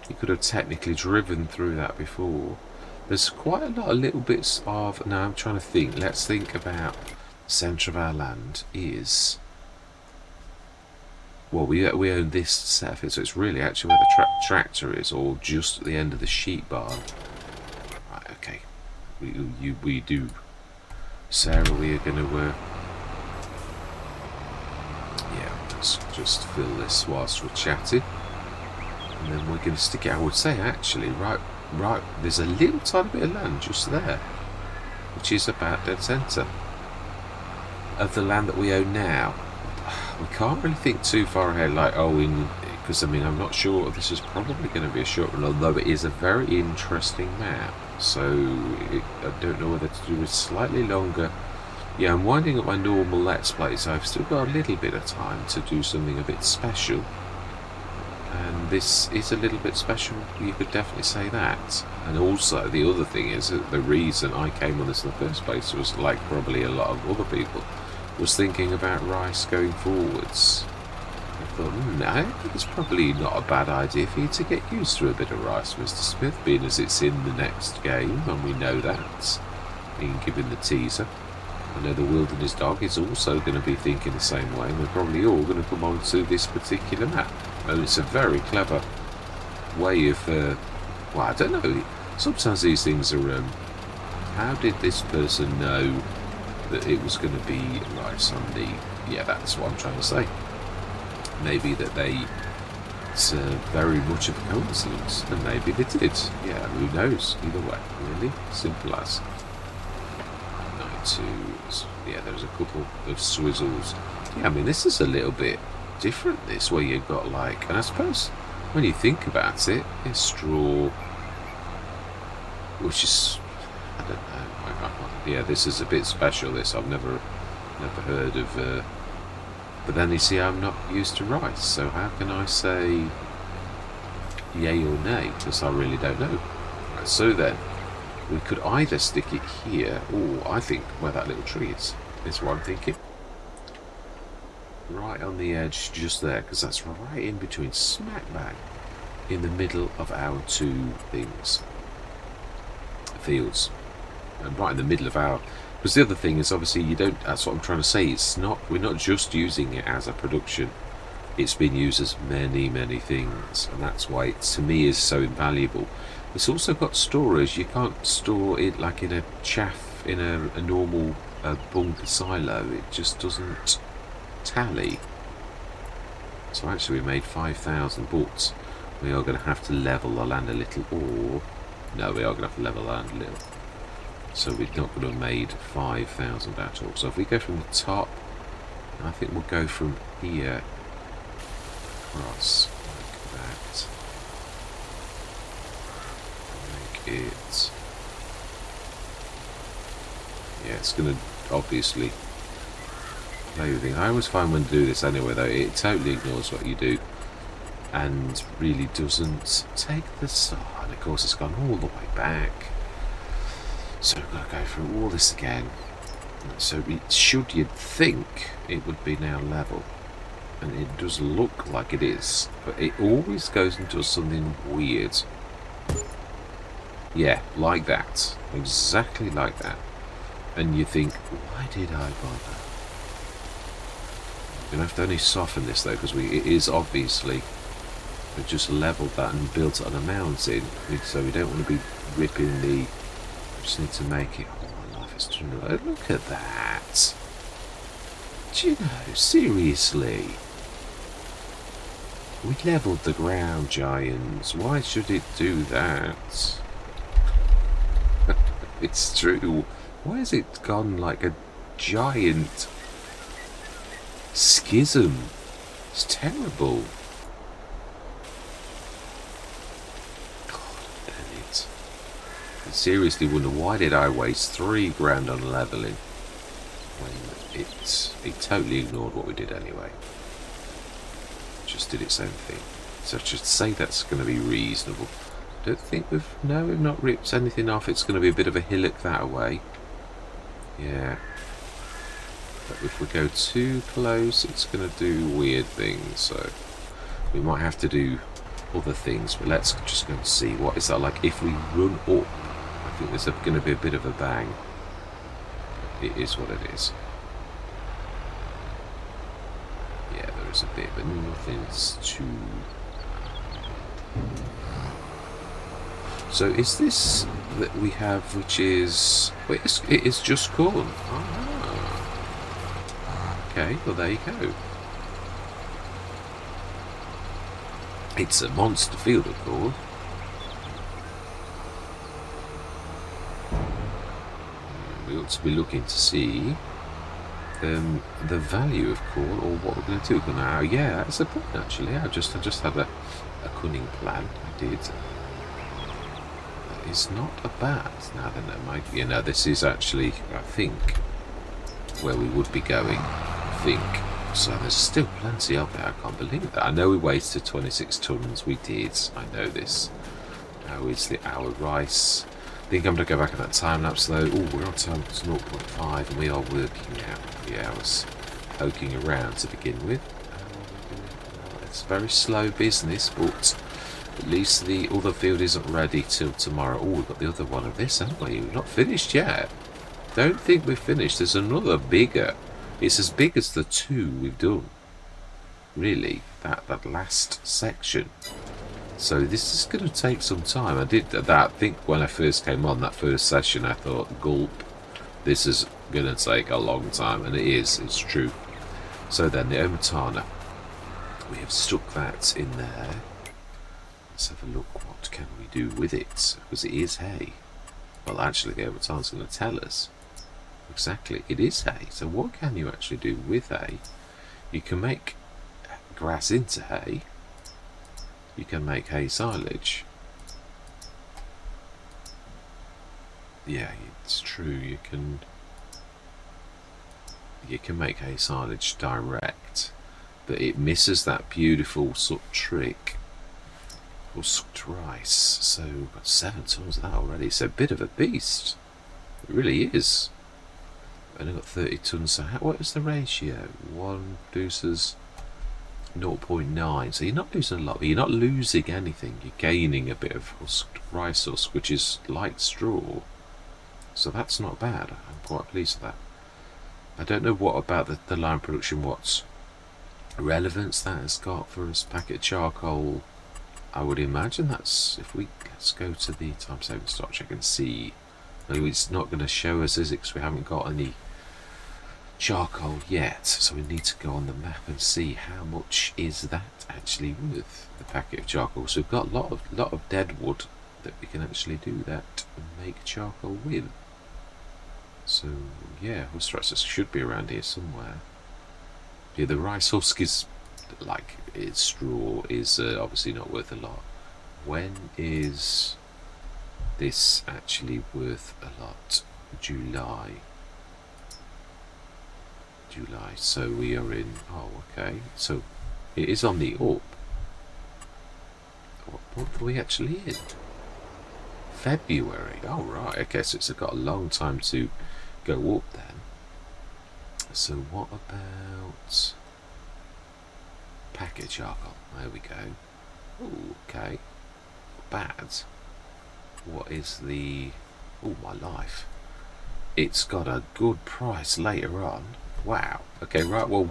you could have technically driven through that before. There's quite a lot of little bits of... Now I'm trying to think. Let's think about the centre of our land is... Well, we own this set of it, so it's really actually where the tractor is, or just at the end of the sheep barn. Right, okay. We do. Sarah, we are going to... let's just fill this whilst we're chatting. And then we're going to stick it, I would say, actually, right, there's a little tiny bit of land just there, which is about dead centre of the land that we own now. We can't really think too far ahead, like, because, I mean, I'm not sure, this is probably going to be a short one, although it is a very interesting map, so I don't know whether to do a slightly longer. Yeah, I'm winding up my normal Let's Play, so I've still got a little bit of time to do something a bit special. And this is a little bit special, you could definitely say that. And also, the other thing is that the reason I came on this in the first place was, like probably a lot of other people, was thinking about rice going forwards. I thought, I think it's probably not a bad idea for you to get used to a bit of rice, Mr. Smith, being as it's in the next game, and we know that, being given the teaser. I know the wilderness dog is also going to be thinking the same way, and we're probably all going to come onto this particular map. And it's a very clever way of, well, I don't know, sometimes these things are, how did this person know that it was going to be rice on the, yeah, that's what I'm trying to say. Maybe that it's very much of a coincidence, and maybe they did. Yeah, who knows? Either way, really simple as. 92s. Yeah, there's a couple of swizzles. Yeah, I mean, this is a little bit different. This where you've got like, and I suppose when you think about it, it's straw, which is, I don't know. Yeah, this is a bit special. This I've never heard of. But then you see, I'm not used to rice, so how can I say yay or nay? Because I really don't know. Right, so then, we could either stick it here, or I think where that little tree is what I'm thinking. Right on the edge, just there, because that's right in between, smack bang, in the middle of our two fields. And right in the middle of our... Because the other thing is, obviously, you don't... That's what I'm trying to say. It's not... We're not just using it as a production. It's been used as many, many things. And that's why it, to me, is so invaluable. It's also got storage. You can't store it like in a chaff, in a normal bunker silo. It just doesn't tally. So actually, we made 5,000, but we are going to have to level the land a little. Or... No, we are going to have to level the land a little. So we're not going to have made 5,000 at all. So if we go from the top, I think we'll go from here across like that. Make it... Yeah, it's going to obviously play with things. I always find when I do this anyway, though, it totally ignores what you do and really doesn't take the side. And of course, it's gone all the way back. So we've got to go through all this again. So it should, you'd think, it would be now level. And it does look like it is. But it always goes and does something weird. Yeah, like that. Exactly like that. And you think, why did I bother? You're going to have to only soften this though, because it is obviously... We've just levelled that and built it on a mountain. So we don't want to be ripping the... Just need to make it. Oh my life is too low. Look at that. Do you know, seriously? We levelled the ground, giants. Why should it do that? It's true. Why has it gone like a giant schism? It's terrible. I seriously wonder, why did I waste $3 grand on levelling when it totally ignored what we did anyway. Just did its own thing. So to say that's going to be reasonable. Don't think we've not ripped anything off. It's going to be a bit of a hillock that way. Yeah. But if we go too close, it's going to do weird things. So we might have to do other things. But let's just go and see what is that like if we run up. I think there's going to be a bit of a bang. It is what it is. Yeah, there is a bit, but nothing's too... So is this that we have, which is... Wait, it is just corn. Ah. Okay, well there you go. It's a monster field of corn. We ought to be looking to see the value of corn, or what we're going to do. We're going to, yeah, that's the point actually. I just had a cunning plan. I did. That is not a bad. Now then, that might be. You know, this is actually, I think, where we would be going. I think. So there's still plenty of it. I can't believe that. I know we wasted 26 tons. We did. I know this. How is our rice? I think I'm going to go back at that time lapse though. Oh, we're on time 0.5 and we are working out. Yeah, I was poking around to begin with. It's a very slow business, but at least the other field isn't ready till tomorrow. Oh, we've got the other one of this, haven't we? We're not finished yet. Don't think we're finished. There's another bigger. It's as big as the two we've done. Really, that last section. So this is going to take some time. I did that. I think when I first came on that first session, I thought, gulp, this is going to take a long time, and it is. It's true. So then the Omatana, we have stuck that in there. Let's have a look. What can we do with it? Because it is hay. Well, actually, the Omatana's going to tell us. Exactly, it is hay. So what can you actually do with hay? You can make grass into hay. You can make hay silage. Yeah, it's true. You can make hay silage direct, but it misses that beautiful sucked trick or sucked rice. So we've got 7 tons of that already. It's a bit of a beast. It really is. I've only got 30 tons. So what is the ratio? 1 produces 0.9. So you're not losing a lot, but you're not losing anything. You're gaining a bit of husked rice husk, which is like straw. So that's not bad. I'm quite pleased with that. I don't know what about the line production, what relevance that has got for us. Packet charcoal, I would imagine that's, if we, let's go to the time saving stock check and see. No, it's not going to show us, is it? Because we haven't got any charcoal yet, so we need to go on the map and see how much is that actually worth, the packet of charcoal. So we've got a lot of dead wood that we can actually do that and make charcoal with. So yeah, husk rice should be around here somewhere. Yeah, the rice husk is like, its straw is obviously not worth a lot. When is this actually worth a lot? July. So we are in, oh okay, so it is on the up. What month are we actually in? February. Oh right, okay, so it's got a long time to go up then. So what about packet charcoal? There we go. Ooh, okay, not bad. What is the, oh my life, it's got a good price later on. Wow. Okay, right, well,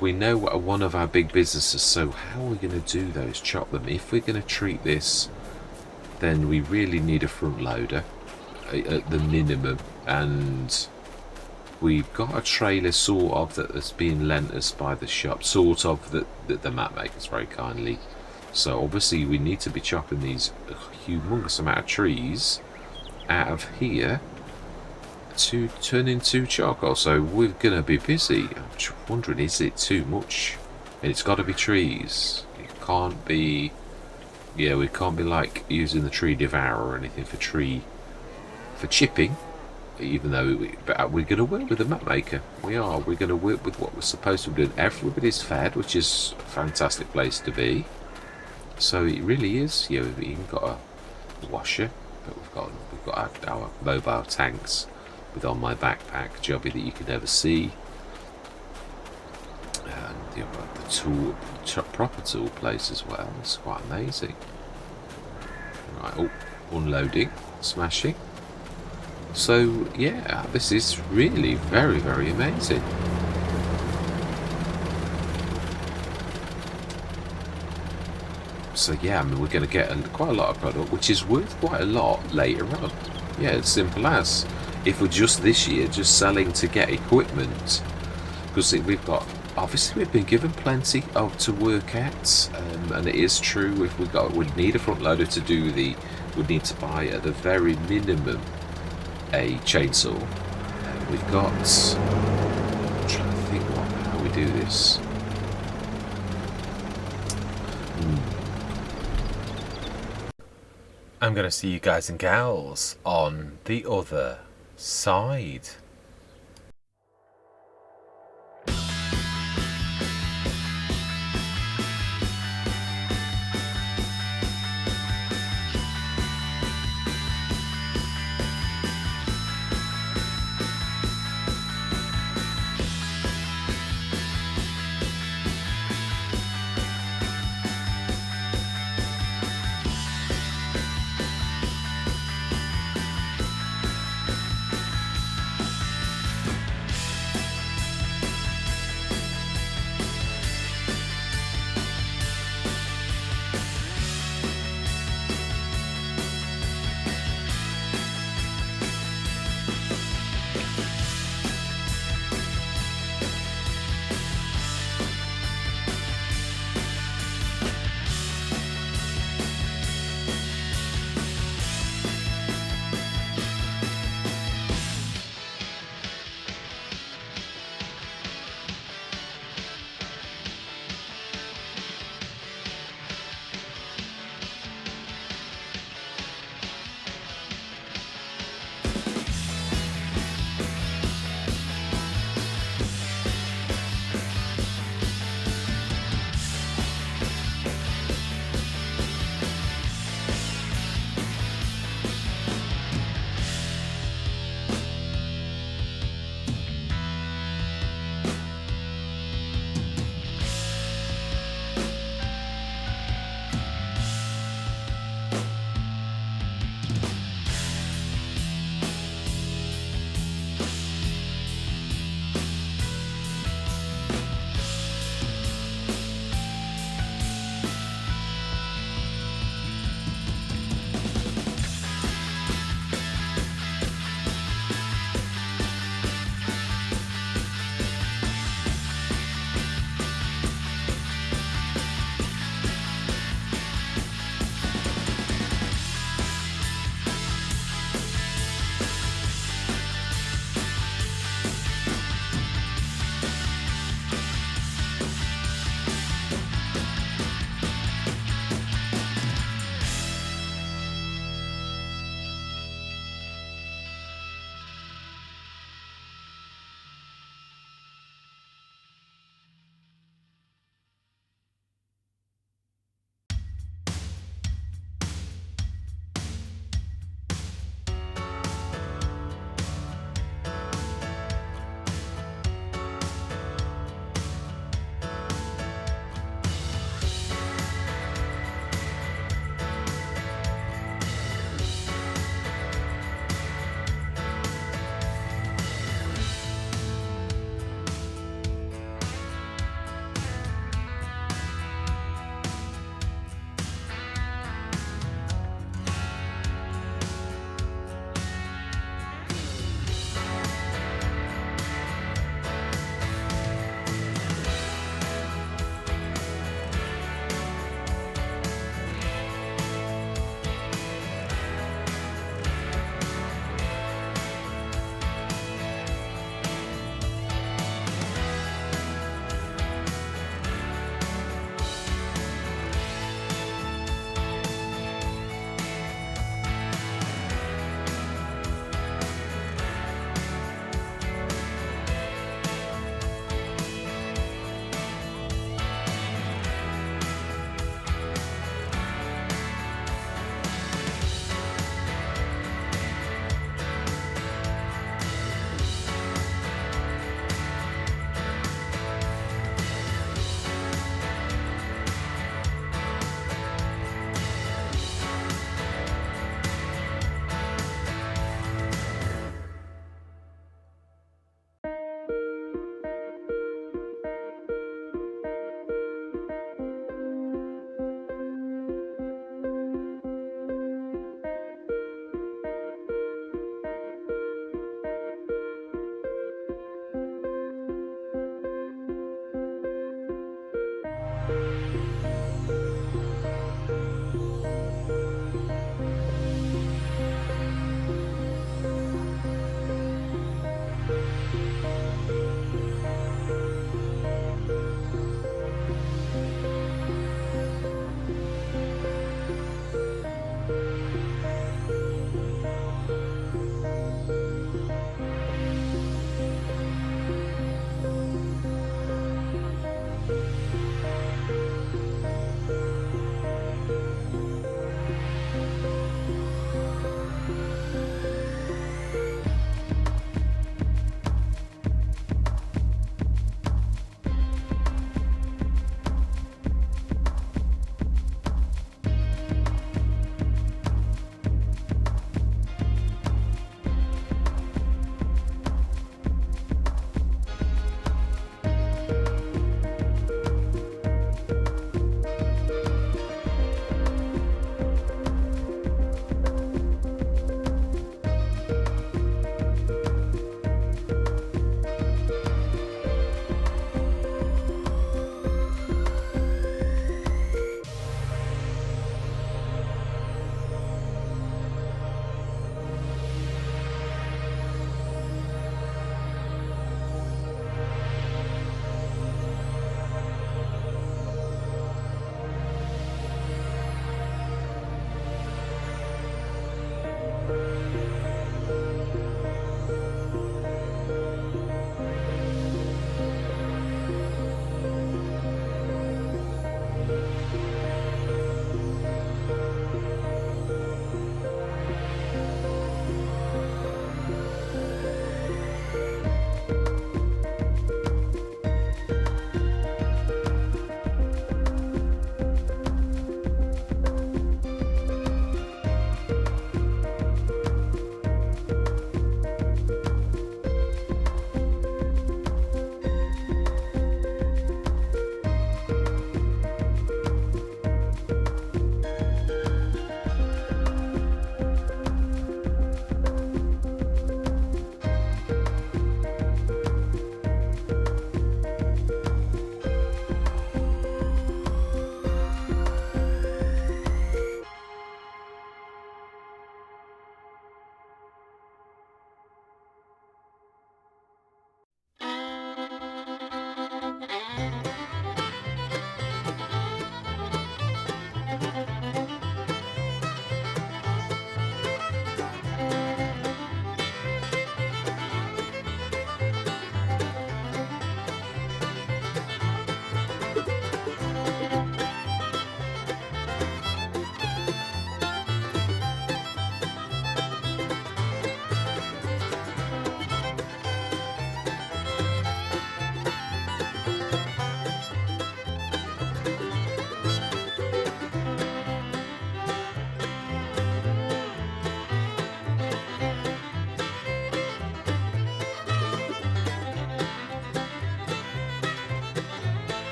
we know what one of our big businesses, so how are we going to do those? Chop them. If we're going to treat this, then we really need a front loader at the minimum, and we've got a trailer sort of that has been lent us by the shop, sort of, that the map makers very kindly. So obviously we need to be chopping these humongous amount of trees out of here to turn into charcoal. So we're gonna be busy. I'm just wondering, is it too much? And it's got to be trees. It can't be, yeah, we can't be like using the tree devourer or anything for chipping, even though we're going to work with the map maker. We're going to work with what we're supposed to be doing. Everybody's fed, which is a fantastic place to be. So it really is. Yeah, we've even got a washer, but we've got our mobile tanks with on my backpack jobby that you can never see, and the proper tool place as well. It's quite amazing. Right, oh, unloading, smashing. So yeah, this is really very, very amazing. So yeah, I mean, we're going to get quite a lot of product, which is worth quite a lot later on. Yeah, it's simple as. If we're just this year just selling to get equipment, because we've got, obviously we've been given plenty to work at, and it is true, if we'd need a front loader to do we'd need to buy at the very minimum a chainsaw. We've got, I'm trying to think how we do this. I'm going to see you guys and gals on the other side.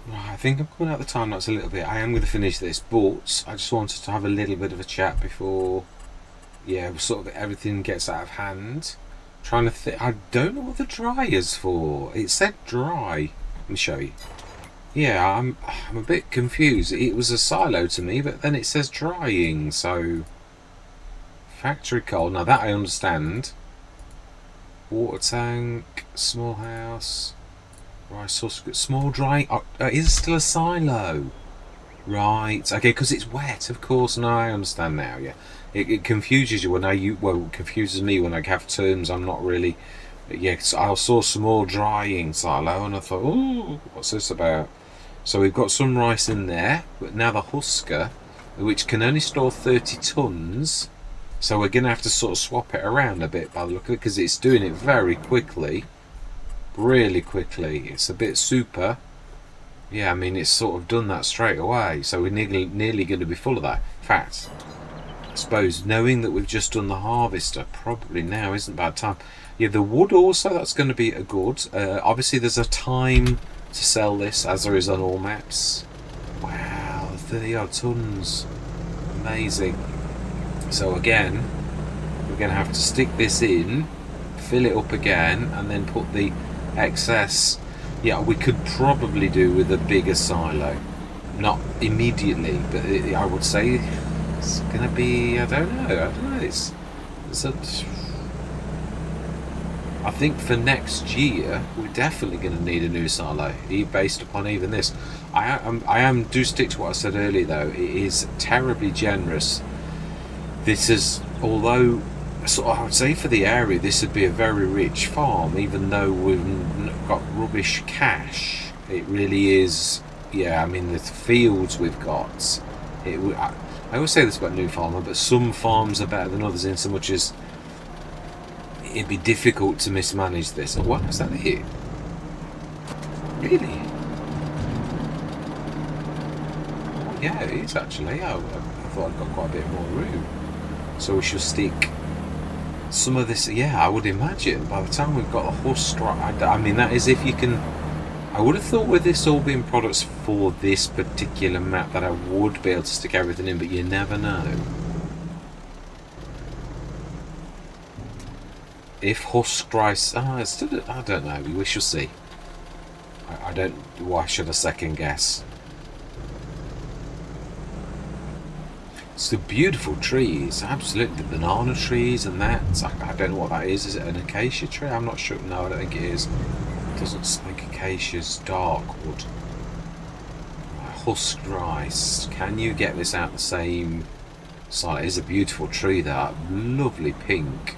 Right, I think I'm coming out the time lapse a little bit. I am going to finish this, but I just wanted to have a little bit of a chat before, yeah, sort of everything gets out of hand. Trying to think, I don't know what the dryer's for. It said dry. Let me show you. Yeah, I'm a bit confused. It was a silo to me, but then it says drying. So factory cold. Now that I understand. Water tank, small house, rice husk, small drying. Oh, it is still a silo. Right. Okay, because it's wet, of course. No, I understand now. Yeah, it confuses you when it confuses me when I have terms I'm not really. Yeah, 'cause I saw small drying silo and I thought, oh, what's this about? So we've got some rice in there, but now the husker, which can only store 30 tons. So we're going to have to sort of swap it around a bit by the look of it, because it's doing it very quickly, really quickly. It's a bit super. Yeah, I mean, it's sort of done that straight away, so we're nearly going to be full of that. In fact, I suppose knowing that we've just done the harvester, probably now isn't a bad time. Yeah, the wood also, that's going to be a good. Obviously, there's a time to sell this, as there is on all maps. Wow, 30 odd tons. Amazing. So again, we're going to have to stick this in, fill it up again, and then put the excess. Yeah, we could probably do with a bigger silo. Not immediately, but I would say it's going to be, I don't know. I think for next year we're definitely going to need a new silo, based upon even this. Do stick to what I said earlier though. It is terribly generous. This is, although I would say for the area this would be a very rich farm, even though we've got rubbish cash. It really is. Yeah, I mean the fields we've got. I always say this about new farmer, but some farms are better than others in so much as it'd be difficult to mismanage this. Oh, what is that here? Really? Oh, yeah, it is actually. I thought I'd got quite a bit more room. So we should stick some of this. Yeah, I would imagine by the time we've got the husk, I mean, that is if you can. I would have thought with this all being products for this particular map that I would be able to stick everything in, but you never know. If husk rice, I don't know. We shall see. I don't. Why should I second guess? It's the beautiful trees, absolutely, the banana trees and that. I don't know what that is. Is it an acacia tree? I'm not sure. No, I don't think it is. It doesn't like acacia's dark wood. Husk rice. Can you get this out the same side? It is a beautiful tree. That lovely pink.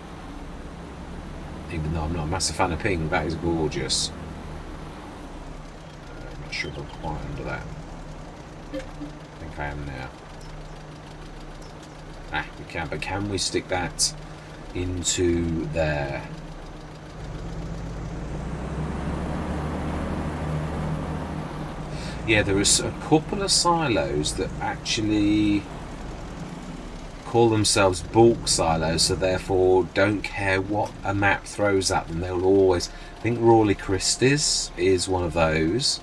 Even though I'm not a massive fan of pink, that is gorgeous. I'm not sure if I'm quite under that. I think I am now. We can, but can we stick that into there? Yeah, there is a couple of silos that actually call themselves bulk silos, so therefore don't care what a map throws at them. They'll always. I think Rawley Christie's is one of those.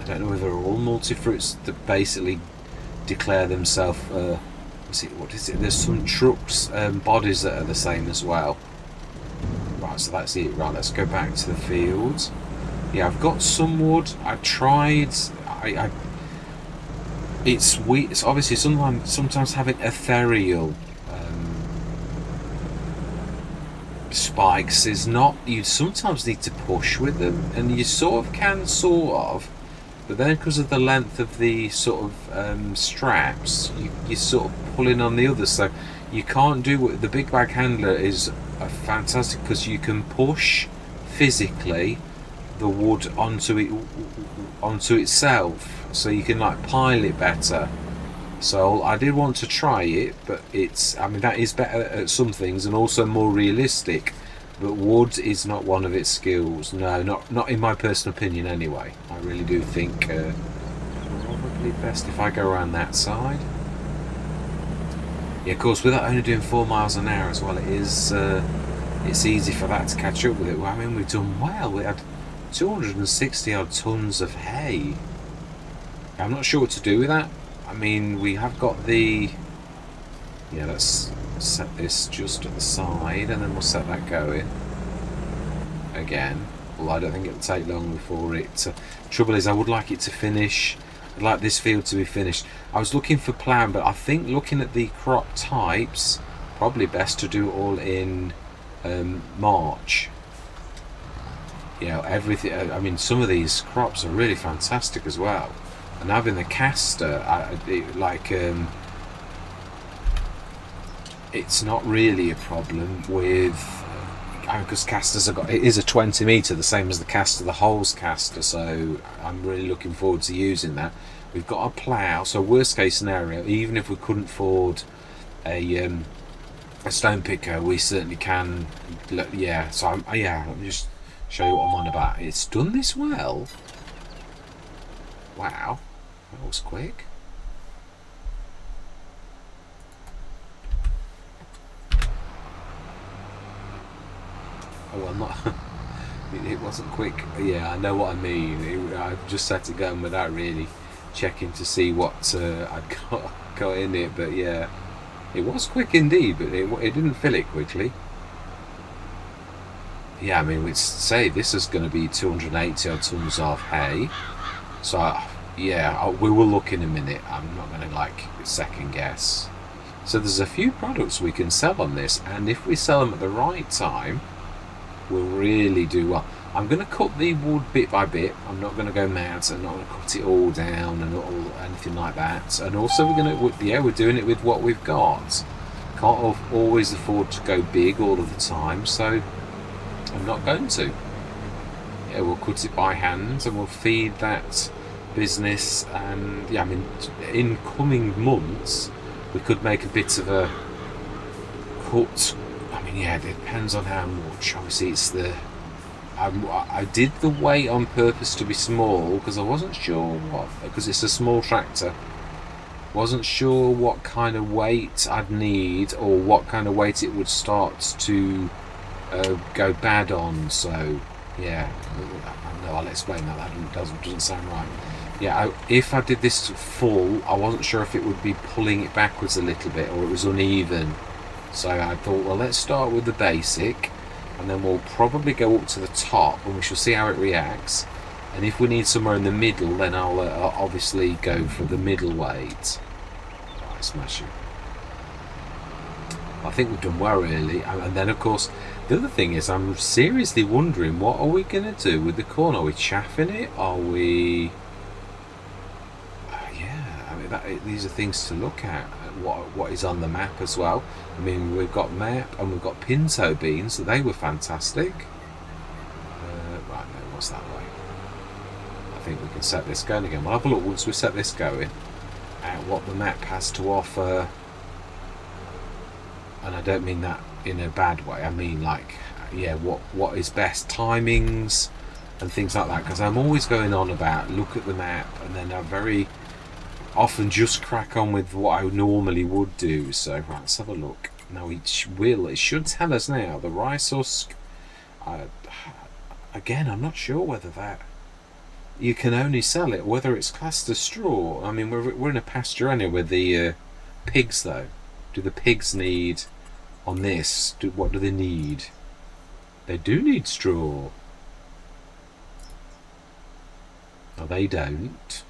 I don't know whether they're all multi-fruits that basically declare themselves. What is it? There's some trucks bodies that are the same as well. Right, so that's it. Right, let's go back to the fields. Yeah, I've got some wood. I tried. It's weird. It's obviously sometimes having ethereal spikes is not. You sometimes need to push with them, and you sort of can, but then because of the length of the sort of straps, you're sort of pulling on the others, so you can't do what the big bag handler is. Fantastic because you can push physically the wood onto itself, so you can like pile it better. So I did want to try it, but I mean that is better at some things and also more realistic, but wood is not one of its skills. No, not in my personal opinion anyway. I really do think probably best if I go around that side. Yeah, of course, without only doing 4 miles an hour as well, it's easy for that to catch up with it. Well, I mean, we've done well. We had 260 odd tons of hay. I'm not sure what to do with that. I mean, we have got the... Yeah, let's set this just at the side, and then we'll set that going again. Well, I don't think it'll take long before it... trouble is, I would like it to finish. I'd like this field to be finished. I was looking for plough, but I think looking at the crop types, probably best to do it all in March. You know, everything. I mean, some of these crops are really fantastic as well. And having the castor, it's not really a problem with, because casters have got, it is a 20 metre, the same as the castor, the holes castor, so I'm really looking forward to using that. We've got a plough, so worst case scenario, even if we couldn't afford a stone picker, we certainly can. Yeah, so let me just show you what I'm on about. It's done this well. Wow, that was quick. Oh well, not. It wasn't quick. Yeah, I know what I mean. I just set it going without really checking to see what I'd got in it. But yeah, it was quick indeed. But it didn't fill it quickly. Yeah, I mean, we'd say this is going to be 280 odd tons of hay. So yeah, we will look in a minute. I'm not going to second guess. So there's a few products we can sell on this, and if we sell them at the right time, we'll really do well. I'm going to cut the wood bit by bit. I'm not going to go mad. I'm not going to cut it all down and anything like that. And also we're doing it with what we've got. Can't always afford to go big all of the time, so I'm not going to. Yeah, we'll cut it by hand and we'll feed that business. And yeah, I mean, in coming months we could make a bit of a cut. I mean, yeah, it depends on how much. Obviously, it's the... I did the weight on purpose to be small because I wasn't sure what... Because it's a small tractor. Wasn't sure what kind of weight I'd need or what kind of weight it would start to go bad on. So, yeah. No, I'll explain that. That doesn't sound right. Yeah, if I did this full, I wasn't sure if it would be pulling it backwards a little bit or it was uneven. So I thought, well, let's start with the basic, and then we'll probably go up to the top, and we shall see how it reacts. And if we need somewhere in the middle, then I'll obviously go for the middle weight. Right, smash it. I think we've done well, really. And then, of course, the other thing is, I'm seriously wondering, what are we going to do with the corn? Are we chaffing it? Are we... yeah, I mean, these are things to look at. What is on the map as well. I mean, we've got map and we've got pinto beans, so they were fantastic. Right, no, what's that way? I think we can set this going again. We'll have a look once we set this going at what the map has to offer. And I don't mean that in a bad way. I mean, yeah, what is best, timings and things like that. Because I'm always going on about look at the map, and then I'm very often just crack on with what I normally would do. So right, let's have a look. Now it should tell us now the rice husk. Again, I'm not sure whether that you can only sell it, whether it's classed as straw. I mean, we're in a pasture anyway with the pigs though. Do the pigs need on this? What do they need? They do need straw. No, they don't.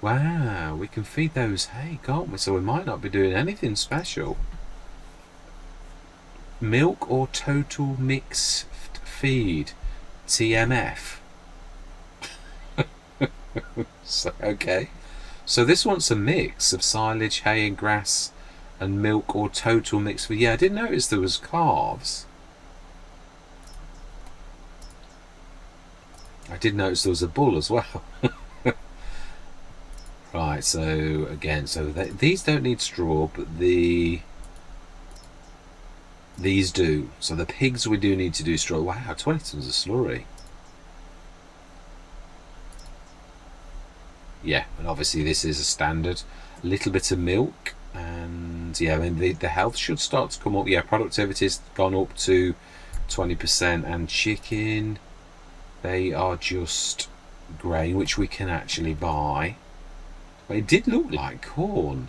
Wow, we can feed those hay, can't we? So we might not be doing anything special. Milk or total mixed feed, TMF. So, okay. So this wants a mix of silage, hay and grass and milk or total mixed feed. Yeah, I didn't notice there was calves. I did notice there was a bull as well. Right, so again, these don't need straw, but these do. So the pigs we do need to do straw. Wow, 20 tons of slurry. Yeah, and obviously this is a standard. A little bit of milk, and yeah, I mean the health should start to come up. Yeah, productivity's gone up to 20%, and chicken. They are just grain which we can actually buy. But it did look like corn.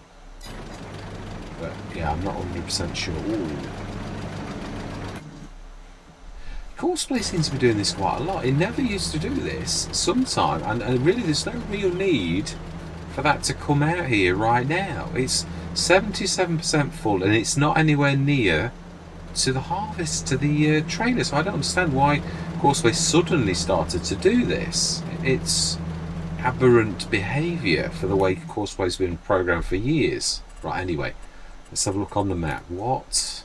But yeah, I'm not 100% sure. Ooh. Courseplay seems to be doing this quite a lot. It never used to do this. Sometime, and really there's no real need for that to come out here right now. It's 77% full and it's not anywhere near to the harvest, to the trailer. So I don't understand why Courseway suddenly started to do this. It's aberrant behaviour for the way Courseway's been programmed for years. Right, anyway, let's have a look on the map. What?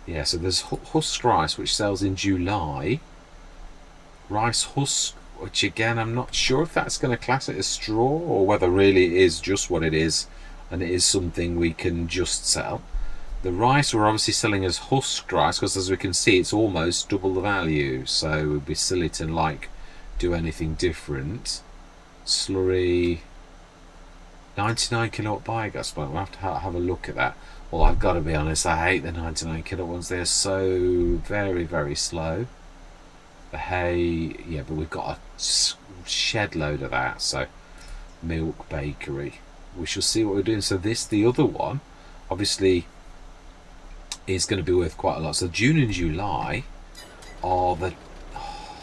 Yeah, so there's husk rice, which sells in July. Rice husk, which again, I'm not sure if that's going to class it as straw or whether really it is just what it is and it is something we can just sell. The rice we're obviously selling as husk rice because, as we can see, it's almost double the value, so it would be silly to do anything different. Slurry, 99 kilowatt biogas plant. We'll have to have a look at that. Well, I've got to be honest, I hate the 99 kilowatt ones. They're so very, very slow. The hay, yeah, but we've got a shed load of that. So, milk, bakery. We shall see what we're doing. So the other one, obviously, is going to be worth quite a lot. So June and July are the... Oh,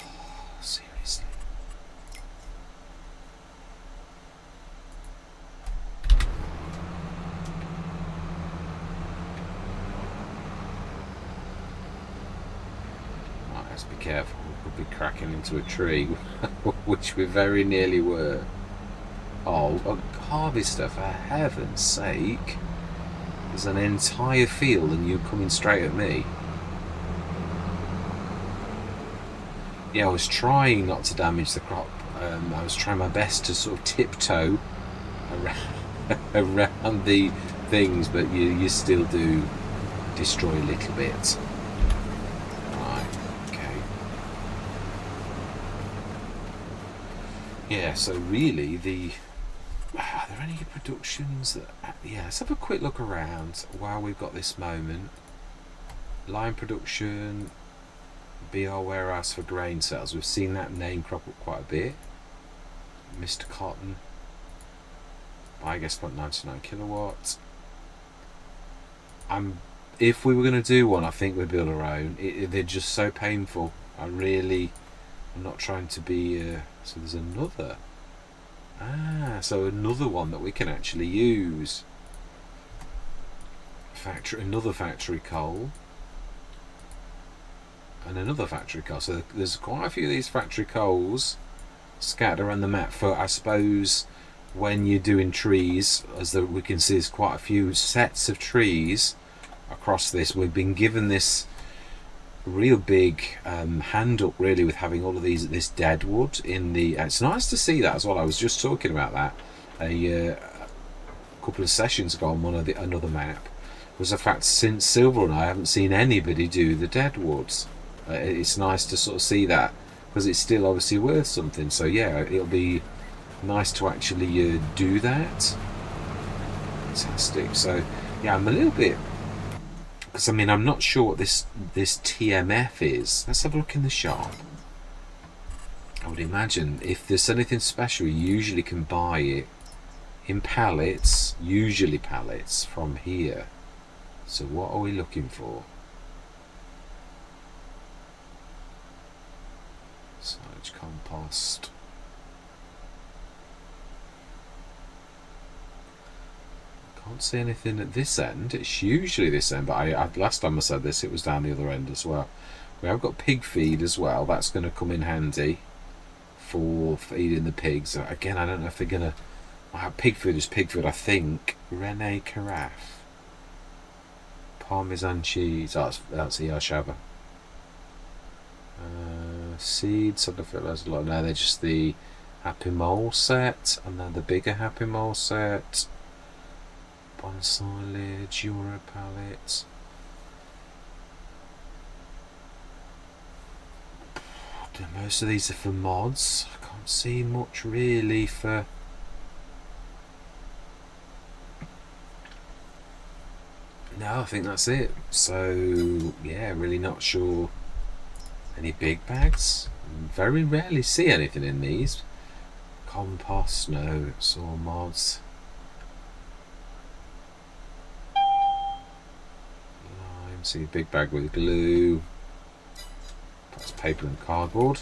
seriously. Right, let's be careful. We could be cracking into a tree, which we very nearly were. Oh, a harvester, for heaven's sake. There's an entire field and you coming straight at me. Yeah, I was trying not to damage the crop. I was trying my best to sort of tiptoe around the things, but you still do destroy a little bit. Right, okay. Yeah, so really are there any productions that... Yeah, let's have a quick look around while we've got this moment. Line production, BR warehouse for grain sales. We've seen that name crop up quite a bit. Mr. Cotton. Biogas plant 99 kilowatts. If we were going to do one, I think we'd build our own. They're just so painful. I'm not trying to be... so there's another... so another one that we can actually use. Another factory coal. And another factory coal. So there's quite a few of these factory coals scattered around the map for, I suppose, when you're doing trees, as we can see there's quite a few sets of trees across this. We've been given this real big hand up really with having all of this dead wood in the... It's nice to see that as well. I was just talking about that a couple of sessions ago on another map. Was the fact since Silver and I haven't seen anybody do the dead woods. It's nice to sort of see that because it's still obviously worth something. So yeah, it'll be nice to actually do that. Fantastic. So yeah, I'm a little bit... Because I mean, I'm not sure what this TMF is. Let's have a look in the shop. I would imagine if there's anything special, you usually can buy it in pallets, usually pallets from here. So what are we looking for? Silage compost. Can't see anything at this end. It's usually this end, but last time I said this, it was down the other end as well. We have got pig feed as well. That's going to come in handy for feeding the pigs. Again, I don't know if they're going to... pig food is pig food, I think. Rene Carafe. Parmesan cheese. Oh, that's Yarshava. Seeds. I don't think there's a lot. No, they're just the Happy Mole set, and then the bigger Happy Mole set. Silage, Euro pallets. Most of these are for mods. I can't see much really for... No, I think that's it. So yeah, really not sure. Any big bags? very rarely see anything in these. Compost, no. Soil mods. Lime, see a big bag with glue. That's paper and cardboard.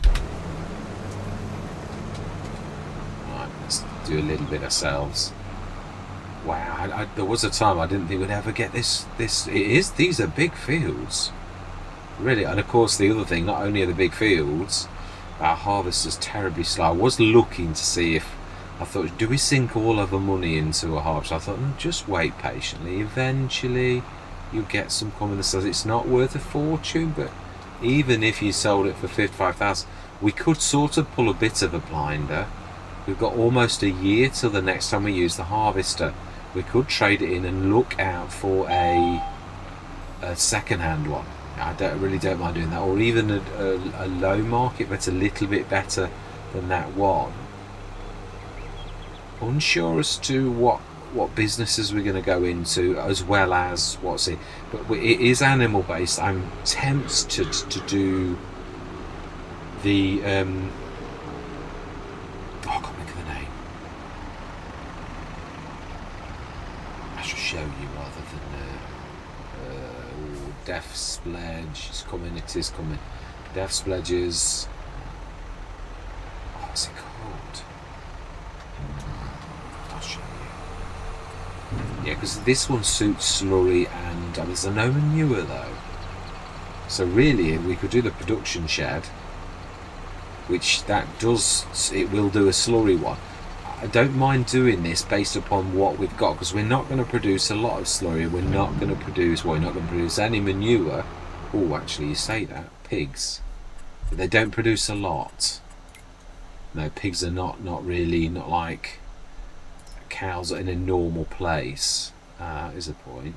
Right, let's do a little bit ourselves. Wow, there was a time I didn't think we'd ever get this. These are big fields. Really, and of course the other thing, not only are the big fields, our harvest is terribly slow. I was looking to see if, I thought, do we sink all of our money into a harvest? I thought, just wait patiently. Eventually, you'll get some coming that says it's not worth a fortune, but even if you sold it for 55,000, we could sort of pull a bit of a blinder. We've got almost a year till the next time we use the harvester. We could trade it in and look out for a second-hand one. I really don't mind doing that, or even a low market that's a little bit better than that one. Unsure as to what businesses we're going to go into, as well as what's it. But it is animal based. I'm tempted to do the I can't think of the name. I should show you rather than Death Spledge. It's coming. It is coming. Death Spledges. What's it called? I'll show you. Yeah, because this one suits slurry, and there's no manure though. So really, we could do the production shed, which it will do a slurry one. I don't mind doing this based upon what we've got, because we're not going to produce a lot of slurry. We're not going to produce any manure. Oh, actually, you say that. Pigs. But they don't produce a lot. No, pigs are not like cows in a normal place. Is a point.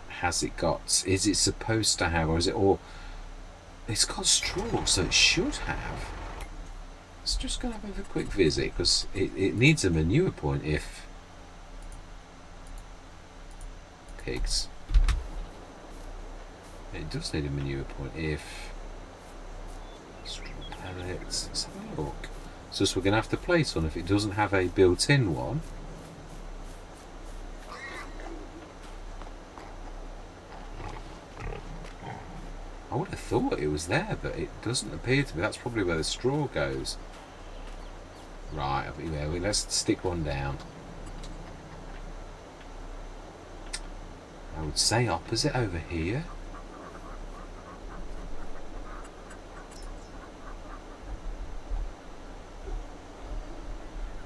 Has it got? Is it supposed to have, or is it all? It's got straw, so it should have. It's just going to have a quick visit, because it needs a manure point if pigs. It does need a manure point if straw pellets. Let's have a look. So we're going to have to place one if it doesn't have a built-in one. I would have thought it was there, but it doesn't appear to be. That's probably where the straw goes. Right, let's stick one down. I would say opposite over here.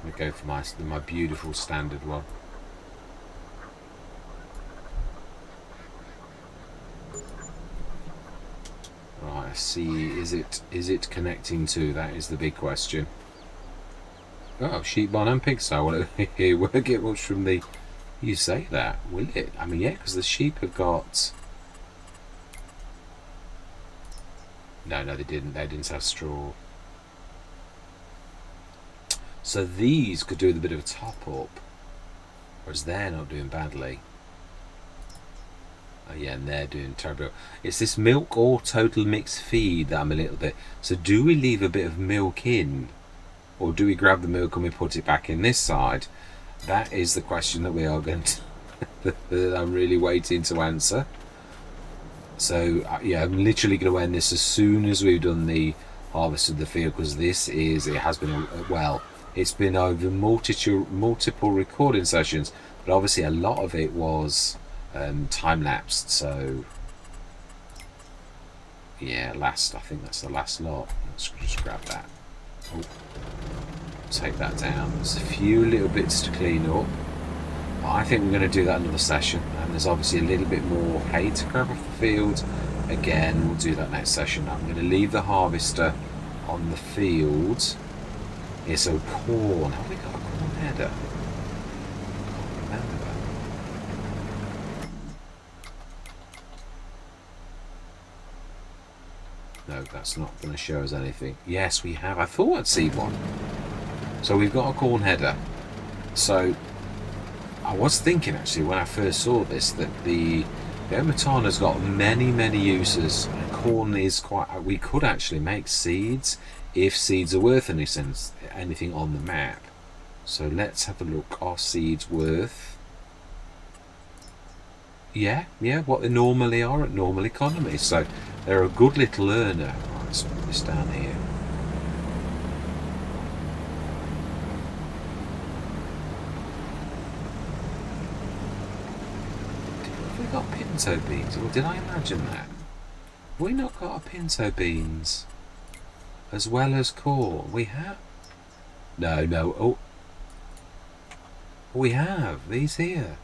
I'm going to go for my beautiful standard one. Right, I see. Is it connecting to? That is the big question. Oh, sheep barn and pig style. Well, it won't get much from the. You say that, will it? I mean, yeah, because the sheep have got. No, they didn't. They didn't have straw. So these could do with a bit of a top up, whereas they're not doing badly. Oh yeah, and they're doing terrible. It's this milk or total mixed feed that I'm a little bit. So do we leave a bit of milk in, or do we grab the milk and we put it back in this side? That is the question that we are going to. that I'm really waiting to answer. So yeah, I'm literally going to end this as soon as we've done the harvest of the field, because it has been it's been over multiple recording sessions, but obviously a lot of it was time lapsed. So yeah, I think that's the last lot. Let's just grab that. Oh, take that down. There's a few little bits to clean up, but I think we're going to do that another session, and there's obviously a little bit more hay to grab off the field. Again, we'll do that next session. I'm going to leave the harvester on the field. Yeah, so corn. Have we got a corn header? I can't remember. No, that's not going to show us anything. Yes, we have. I thought I'd see one. So we've got a corn header. So I was thinking, actually, when I first saw this, that the The Omatana's got many uses. Corn is quite. We could actually make seeds if seeds are worth anything on the map. So let's have a look. Are seeds worth? Yeah, what they normally are at normal economy. So they're a good little earner. Right, let's put this down here. Have we got pinto beans, or did I imagine that? Have we not got a pinto beans as well as corn? We have. No. Oh, we have these here.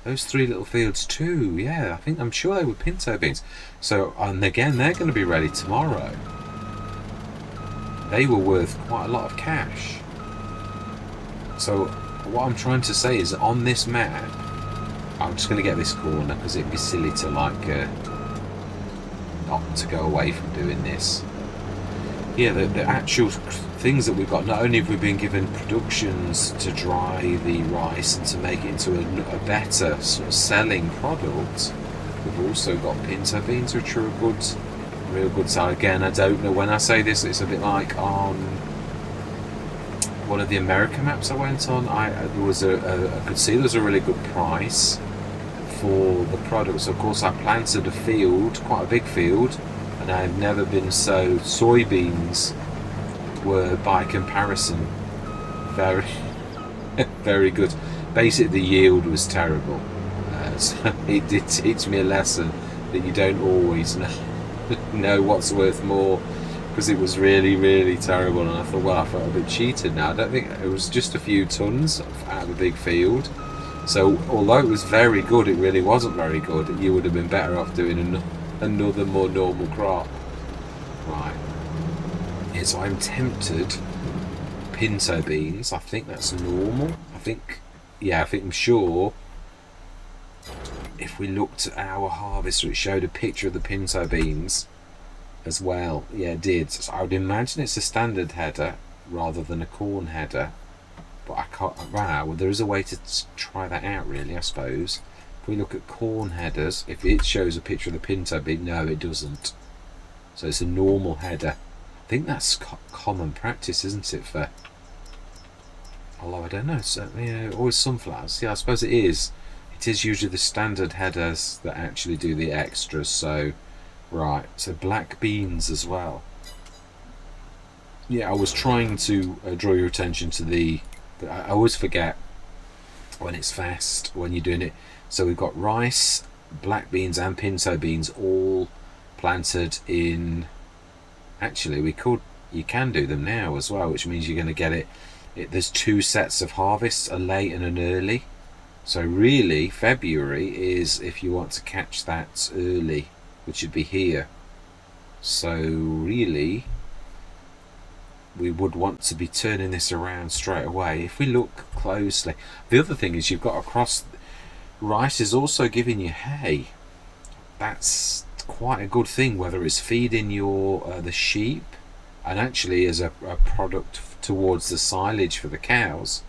Those 3 little fields too. Yeah, I'm sure they were pinto beans. So, and again, they're going to be ready tomorrow. They were worth quite a lot of cash. So what I'm trying to say is, on this map, I'm just going to get this corner because it'd be silly to not to go away from doing this. Yeah, the actual things that we've got, not only have we been given productions to dry the rice and to make it into a better sort of selling product, we've also got pinto beans, which are a real good side. Again, I don't know, when I say this, it's a bit like on one of the American maps I went on. I could see there was a really good price for the products. Of course, I planted a field, quite a big field, and I've never been so. Soybeans were, by comparison, very very good. Basically, the yield was terrible, so it did teach me a lesson that you don't always know what's worth more, because it was really terrible. And I thought, well, I felt a bit cheated now. I don't think it was just a few tons out of a big field. So although it was very good, it really wasn't very good. You would have been better off doing another more normal crop. Right. Yeah, so I'm tempted. Pinto beans, I think that's normal. I'm sure if we looked at our harvester, it showed a picture of the pinto beans as well. Yeah, it did. So I would imagine it's a standard header rather than a corn header. But I can't. Wow, well, there is a way to try that out, really, I suppose. If we look at corn headers, if it shows a picture of the pinto bean, no, it doesn't. So it's a normal header. I think that's common practice, isn't it? For, although I don't know, certainly always sunflowers. Yeah, I suppose it is. It is usually the standard headers that actually do the extras. So, right. So black beans as well. Yeah, I was trying to draw your attention to the. I always forget when it's fast when you're doing it. So we've got rice, black beans and pinto beans all planted in. Actually, you can do them now as well, which means you're going to get it. There's 2 sets of harvests, a late and an early. So really, February is if you want to catch that early, which would be here. So really, we would want to be turning this around straight away. If we look closely, the other thing is you've got across. Rice is also giving you hay. That's quite a good thing, whether it's feeding the sheep, and actually as a product towards the silage for the cows.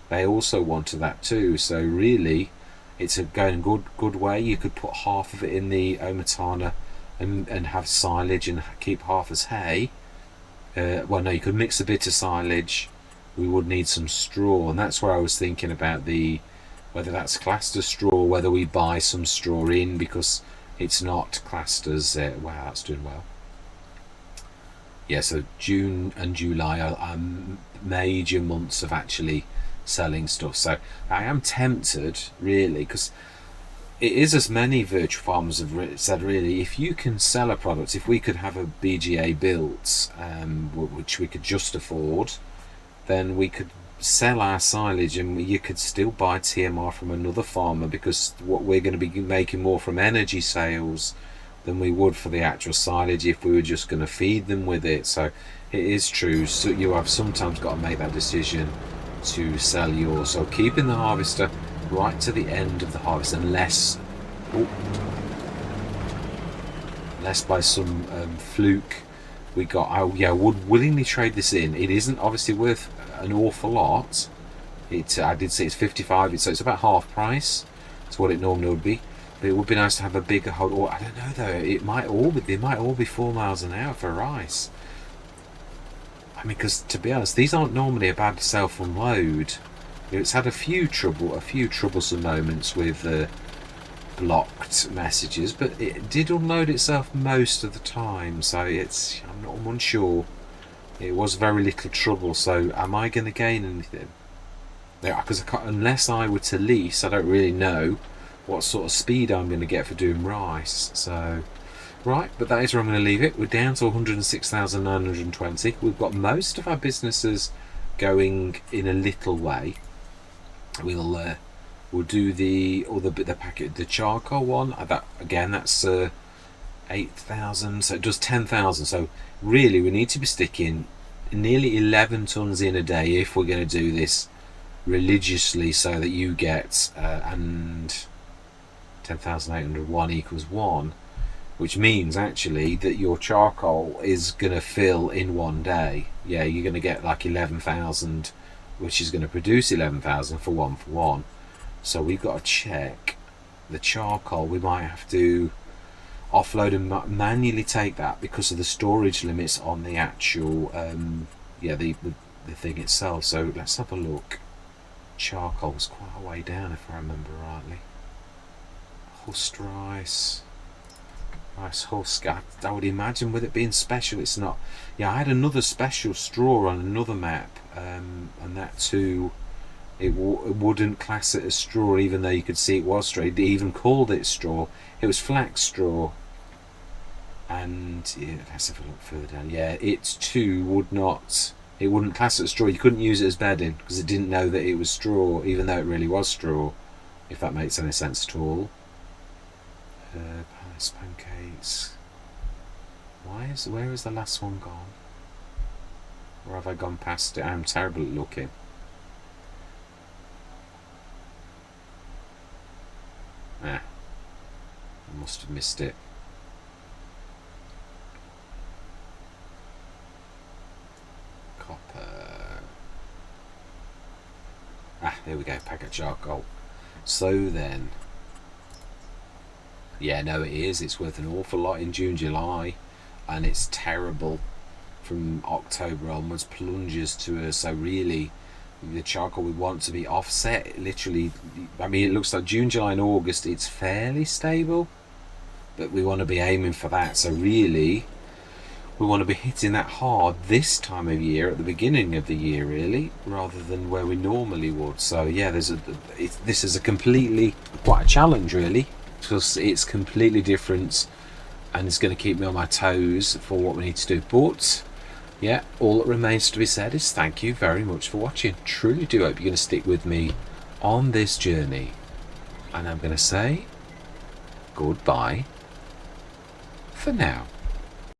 They also wanted that too. So really, it's going good way. You could put half of it in the Omatana and have silage and keep half as hay. Well, no, you could mix a bit of silage. We would need some straw, and that's where I was thinking about whether that's classed as straw, whether we buy some straw in, because it's not classed as. Wow, that's doing well. Yeah, so June and July are major months of actually selling stuff. So I am tempted, really, because it is, as many virtual farmers have said, really, if you can sell a product, if we could have a BGA built, which we could just afford, then we could sell our silage and you could still buy TMR from another farmer, because what we're going to be making more from energy sales than we would for the actual silage if we were just going to feed them with it. So it is true. So you have sometimes got to make that decision to sell yours. So keeping the harvester right to the end of the harvest, unless by some fluke we got. I would willingly trade this in. It isn't obviously worth an awful lot. I did say it's 55, so it's about half price to what it normally would be. But it would be nice to have a bigger hold. Or I don't know though. They might all be 4 miles an hour for rice. I mean, because to be honest, these aren't normally a bad self-unload. It's had a few troublesome moments with blocked messages, but it did unload itself most of the time. So I'm unsure. It was very little trouble. So am I going to gain anything? Because unless I were to lease, I don't really know what sort of speed I'm going to get for doing rice. So, right, but that is where I'm going to leave it. We're down to 106,920. We've got most of our businesses going in a little way. We'll do the packet, the charcoal one. That's 8,000. So it does 10,000. So really, we need to be sticking nearly 11 tons in a day if we're going to do this religiously, so that you get and 10,801 equals 1, which means actually that your charcoal is going to fill in one day. Yeah, you're going to get like 11,000, which is going to produce 11,000 for one. So we've got to check the charcoal. We might have to offload and manually take that because of the storage limits on the actual the thing itself. So let's have a look. Charcoal was quite a way down if I remember rightly. Husk rice husk. I would imagine with it being special, it's not. Yeah, I had another special straw on another map, and that too, it wouldn't class it as straw, even though you could see it was straw. They even called it straw. It was flax straw. And yeah, let's have a look further down. Yeah, it too wouldn't class it as straw. You couldn't use it as bedding because it didn't know that it was straw, even though it really was straw, if that makes any sense at all. Palace pancakes. Where is the last one gone? Or have I gone past it? I'm terrible at looking. I must have missed it. There we go, packet charcoal. So then, yeah, no, it is. It's worth an awful lot in June, July, and it's terrible from October onwards. Plunges to us. So really, the charcoal we want to be offset. Literally, I mean, it looks like June, July, and August. It's fairly stable, but we want to be aiming for that. So really, we want to be hitting that hard this time of year, at the beginning of the year, really, rather than where we normally would. So yeah, this is quite a challenge, really, because it's completely different, and it's going to keep me on my toes for what we need to do. But yeah, all that remains to be said is thank you very much for watching. Truly do hope you're going to stick with me on this journey, and I'm going to say goodbye for now.